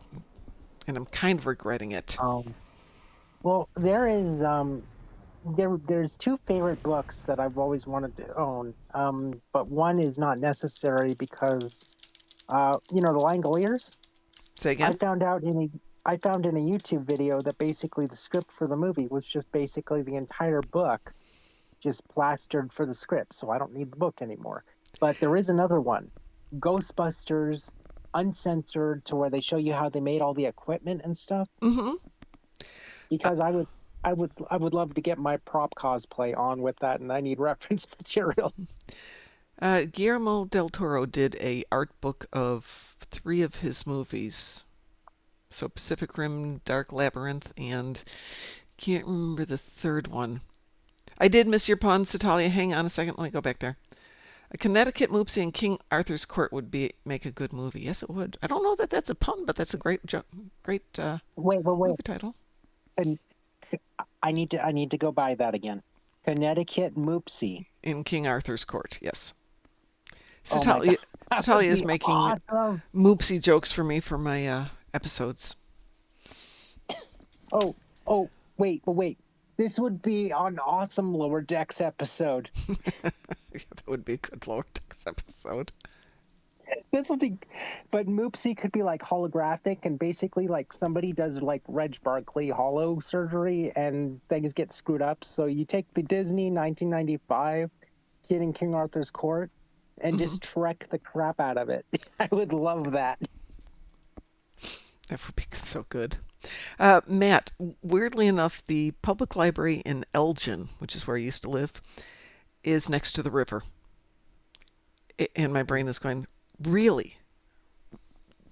and I'm kind of regretting it. Well, there's 2 favorite books that I've always wanted to own. But one is not necessary because, the Langoliers. Say again? I found in a YouTube video that basically the script for the movie was just basically the entire book, just plastered for the script. So I don't need the book anymore. But there is another one, Ghostbusters, uncensored, to where they show you how they made all the equipment and stuff. Mm-hmm. Because I would love to get my prop cosplay on with that, and I need reference material. Guillermo del Toro did a art book of 3 of his movies. So Pacific Rim, Dark Labyrinth, and can't remember the third one. I did miss your pun, Satalia. Hang on a second. Let me go back there. A Connecticut Moopsie in King Arthur's Court would make a good movie. Yes, it would. I don't know that that's a pun, but that's a great movie title. And I need to go buy that again. Connecticut Moopsie in King Arthur's Court. Yes. Oh my God. Satalia is making awesome. Moopsie jokes for me for my episodes. Oh, wait. This would be an awesome Lower Decks episode. That would be a good Lower Decks episode. This would be, but Moopsie could be like holographic, and basically like somebody does like Reg Barkley hollow surgery and things get screwed up. So you take the Disney 1995 Kid in King Arthur's Court and just trek the crap out of it. I would love that. That would be so good. Matt, weirdly enough, the public library in Elgin, which is where I used to live, is next to the river. And my brain is going, really?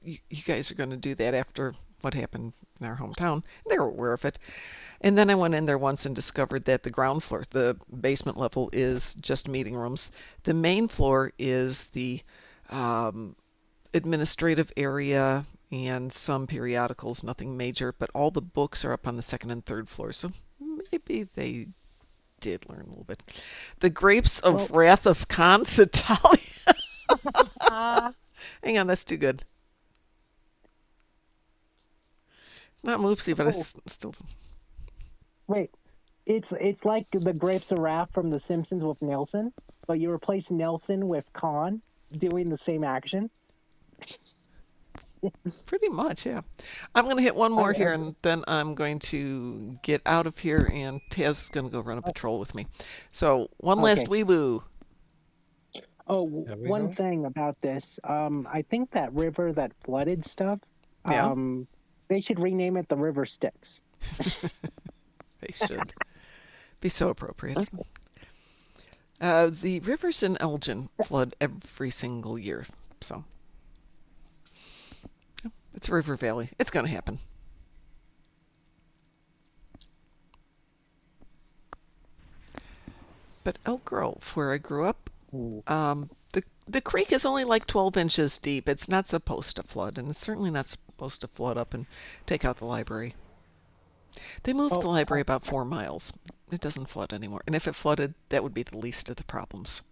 You guys are going to do that after what happened in our hometown? They were aware of it. And then I went in there once and discovered that the ground floor, the basement level, is just meeting rooms. The main floor is the administrative area and some periodicals, nothing major, but all the books are up on the second and third floor. So maybe they did learn a little bit. The Grapes of Wrath of Khan Satalia. Hang on, that's too good. It's not Moopsy, but it's still. Wait, it's like the Grapes of Wrath from The Simpsons with Nelson, but you replace Nelson with Khan doing the same action. Pretty much, yeah. I'm going to hit one more here, and then I'm going to get out of here, and Taz is going to go run a patrol with me. So, one last weeboo. Oh, one thing about this. I think that river that flooded stuff, they should rename it the River Styx. They should. Be so appropriate. The rivers in Elgin flood every single year, so it's a river valley. It's going to happen. But Elk Grove, where I grew up, the creek is only like 12 inches deep. It's not supposed to flood, and it's certainly not supposed to flood up and take out the library. They moved the library about 4 miles. It doesn't flood anymore. And if it flooded, that would be the least of the problems.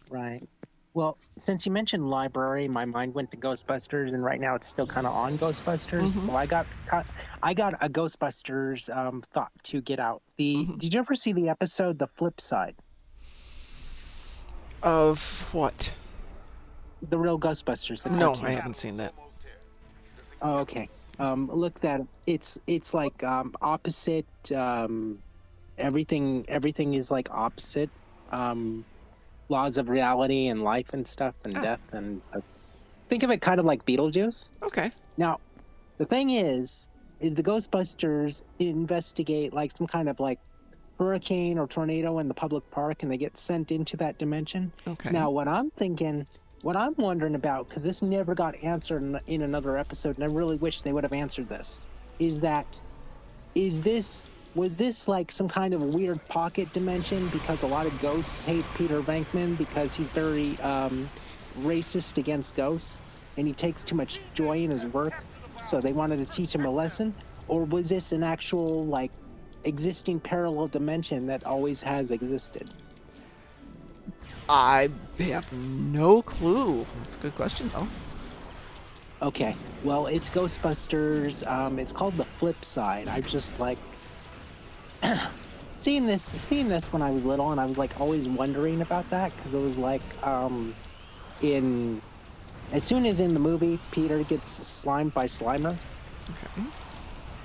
Right. Well, since you mentioned library, my mind went to Ghostbusters, and right now it's still kind of on Ghostbusters. So I got a Ghostbusters thought to get out. Did you ever see the episode The Flip Side? Of what? The Real Ghostbusters. The No, cartoon. I haven't seen that. Oh, okay. Look that it's like opposite. Everything is like opposite. Laws of reality and life and stuff and death and think of it kind of like Beetlejuice. Okay. Now, the thing is the Ghostbusters investigate like some kind of like hurricane or tornado in the public park, and they get sent into that dimension. Okay. Now, what I'm wondering about, because this never got answered in another episode, and I really wish they would have answered this, was this like some kind of weird pocket dimension because a lot of ghosts hate Peter Venkman because he's very racist against ghosts and he takes too much joy in his work, so they wanted to teach him a lesson? Or was this an actual like existing parallel dimension that always has existed? I have no clue. That's a good question, though. Okay, well, it's Ghostbusters. It's called The Flip Side. I just like seeing this when I was little, and I was like always wondering about that because it was like as soon as in the movie Peter gets slimed by Slimer,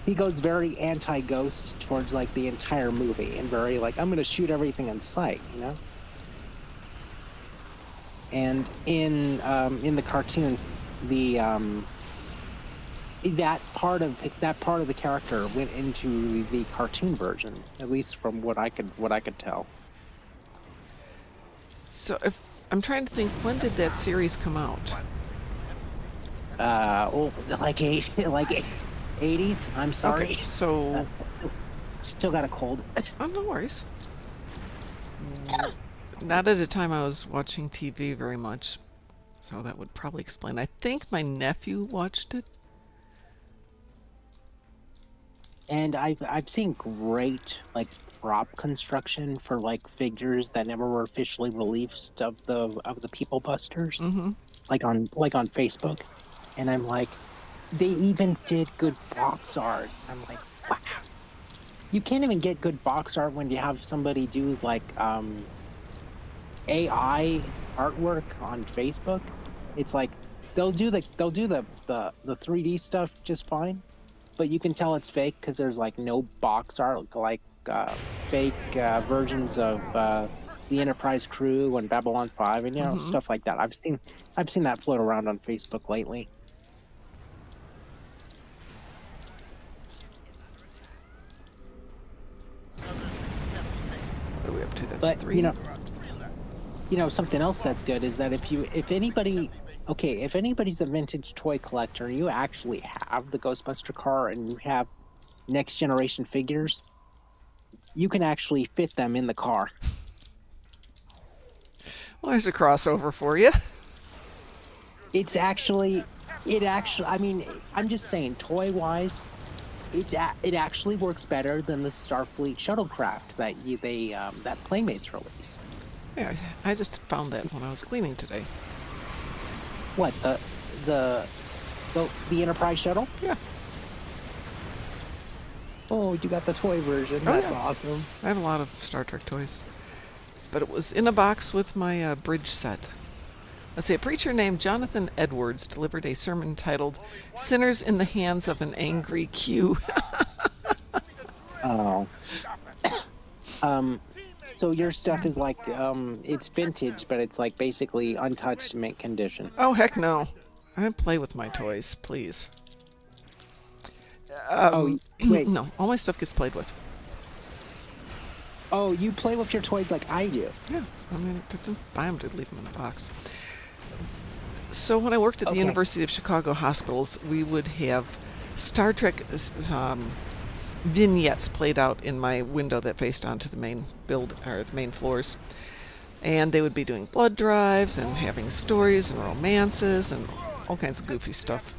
he goes very anti-ghost towards like the entire movie and very like I'm gonna shoot everything in sight, you know. And in the cartoon, that part of the character went into the cartoon version, at least from what I could tell. So if I'm trying to think, when did that series come out? Like 80s. I'm sorry. Okay, so still got a cold. Oh, no worries. Not at a time I was watching TV very much, so that would probably explain. I think my nephew watched it. And I've seen great like prop construction for like figures that never were officially released of the People Busters, like on Facebook, and I'm like, they even did good box art. I'm like, wow. You can't even get good box art when you have somebody do like AI artwork on Facebook. It's like they'll do the 3D stuff just fine, but you can tell it's fake because there's like no box art, like fake versions of the Enterprise crew and Babylon 5 and stuff like that. I've seen that float around on Facebook lately. 2, that's But 3. Something else that's good is that if anybody's a vintage toy collector and you actually have the Ghostbuster car and you have next generation figures, you can actually fit them in the car. Well, there's a crossover for you. It actually, I mean, I'm just saying, toy wise, it actually works better than the Starfleet shuttlecraft that Playmates released. Yeah, I just found that when I was cleaning today. What, the Enterprise shuttle? Yeah. Oh, you got the toy version. Oh, That's yeah. awesome. I have a lot of Star Trek toys. But it was in a box with my bridge set. Let's see, a preacher named Jonathan Edwards delivered a sermon titled Sinners in the Hands of an Angry Q. Oh. So your stuff is like, it's vintage, but it's like basically untouched mint condition. Oh, heck no. I play with my toys, please. Wait. No, all my stuff gets played with. Oh, you play with your toys like I do. Yeah, I mean, don't buy them to leave them in a box. So when I worked at the University of Chicago hospitals, we would have Star Trek vignettes played out in my window that faced onto the main the main floors. And they would be doing blood drives and having stories and romances and all kinds of goofy stuff.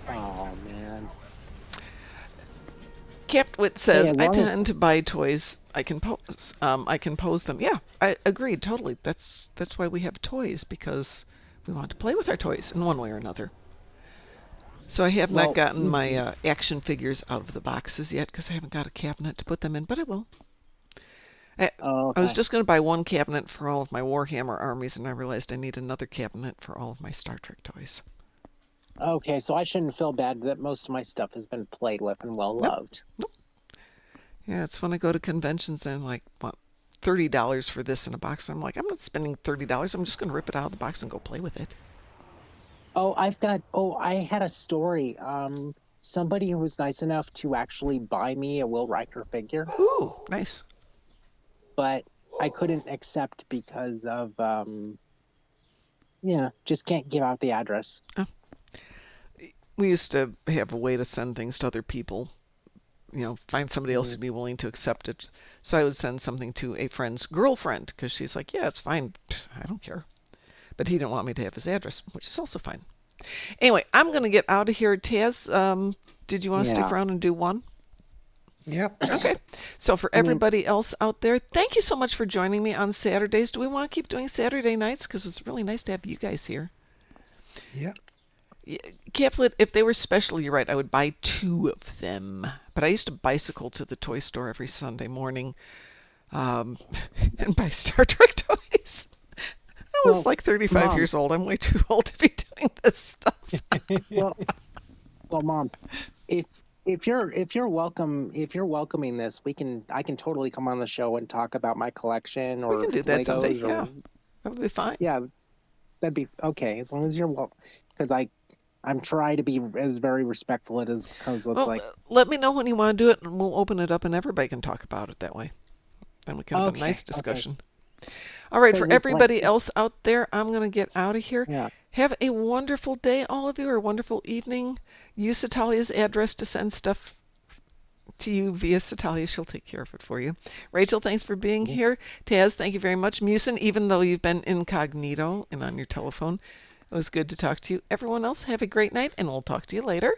Oh, man. Captwit says, Hey, I tend to buy toys I can pose. I can pose them. Yeah, I agree totally. That's why we have toys, because we want to play with our toys in one way or another. So I have not gotten my action figures out of the boxes yet because I haven't got a cabinet to put them in, but I will. I was just going to buy one cabinet for all of my Warhammer armies, and I realized I need another cabinet for all of my Star Trek toys. Okay, so I shouldn't feel bad that most of my stuff has been played with and well loved. Nope. Yeah, it's when I go to conventions and like, what, $30 for this in a box. I'm like, I'm not spending $30. I'm just going to rip it out of the box and go play with it. I had a story. Somebody who was nice enough to actually buy me a Will Riker figure. Ooh, nice. But I couldn't accept because of, just can't give out the address. Oh. We used to have a way to send things to other people. Find somebody else who'd be willing to accept it. So I would send something to a friend's girlfriend because she's like, yeah, it's fine. I don't care. But he didn't want me to have his address, which is also fine. Anyway, I'm going to get out of here. Taz, did you want to stick around and do one? Yep. Okay. So for everybody else out there, thank you so much for joining me on Saturdays. Do we want to keep doing Saturday nights? Because it's really nice to have you guys here. Yep. Caplet, if they were special, you're right, I would buy 2 of them. But I used to bicycle to the toy store every Sunday morning and buy Star Trek toys. I was like 35 Mom, years old. I'm way too old to be doing this stuff. well, Mom, if you're welcoming this, I can totally come on the show and talk about my collection or we can do that Legos someday. or, Yeah, that would be fine. Yeah, that'd be okay as long as you're because I'm trying to be as very respectful as because it's let me know when you want to do it, and we'll open it up, and everybody can talk about it that way. Then we can have a nice discussion. Okay. All right, for everybody else out there, I'm going to get out of here. Yeah. Have a wonderful day, all of you, or a wonderful evening. Use Satalia's address to send stuff to you via Satalia. She'll take care of it for you. Rachel, thanks for being here. Taz, thank you very much. Musin, even though you've been incognito and on your telephone, it was good to talk to you. Everyone else, have a great night, and we'll talk to you later.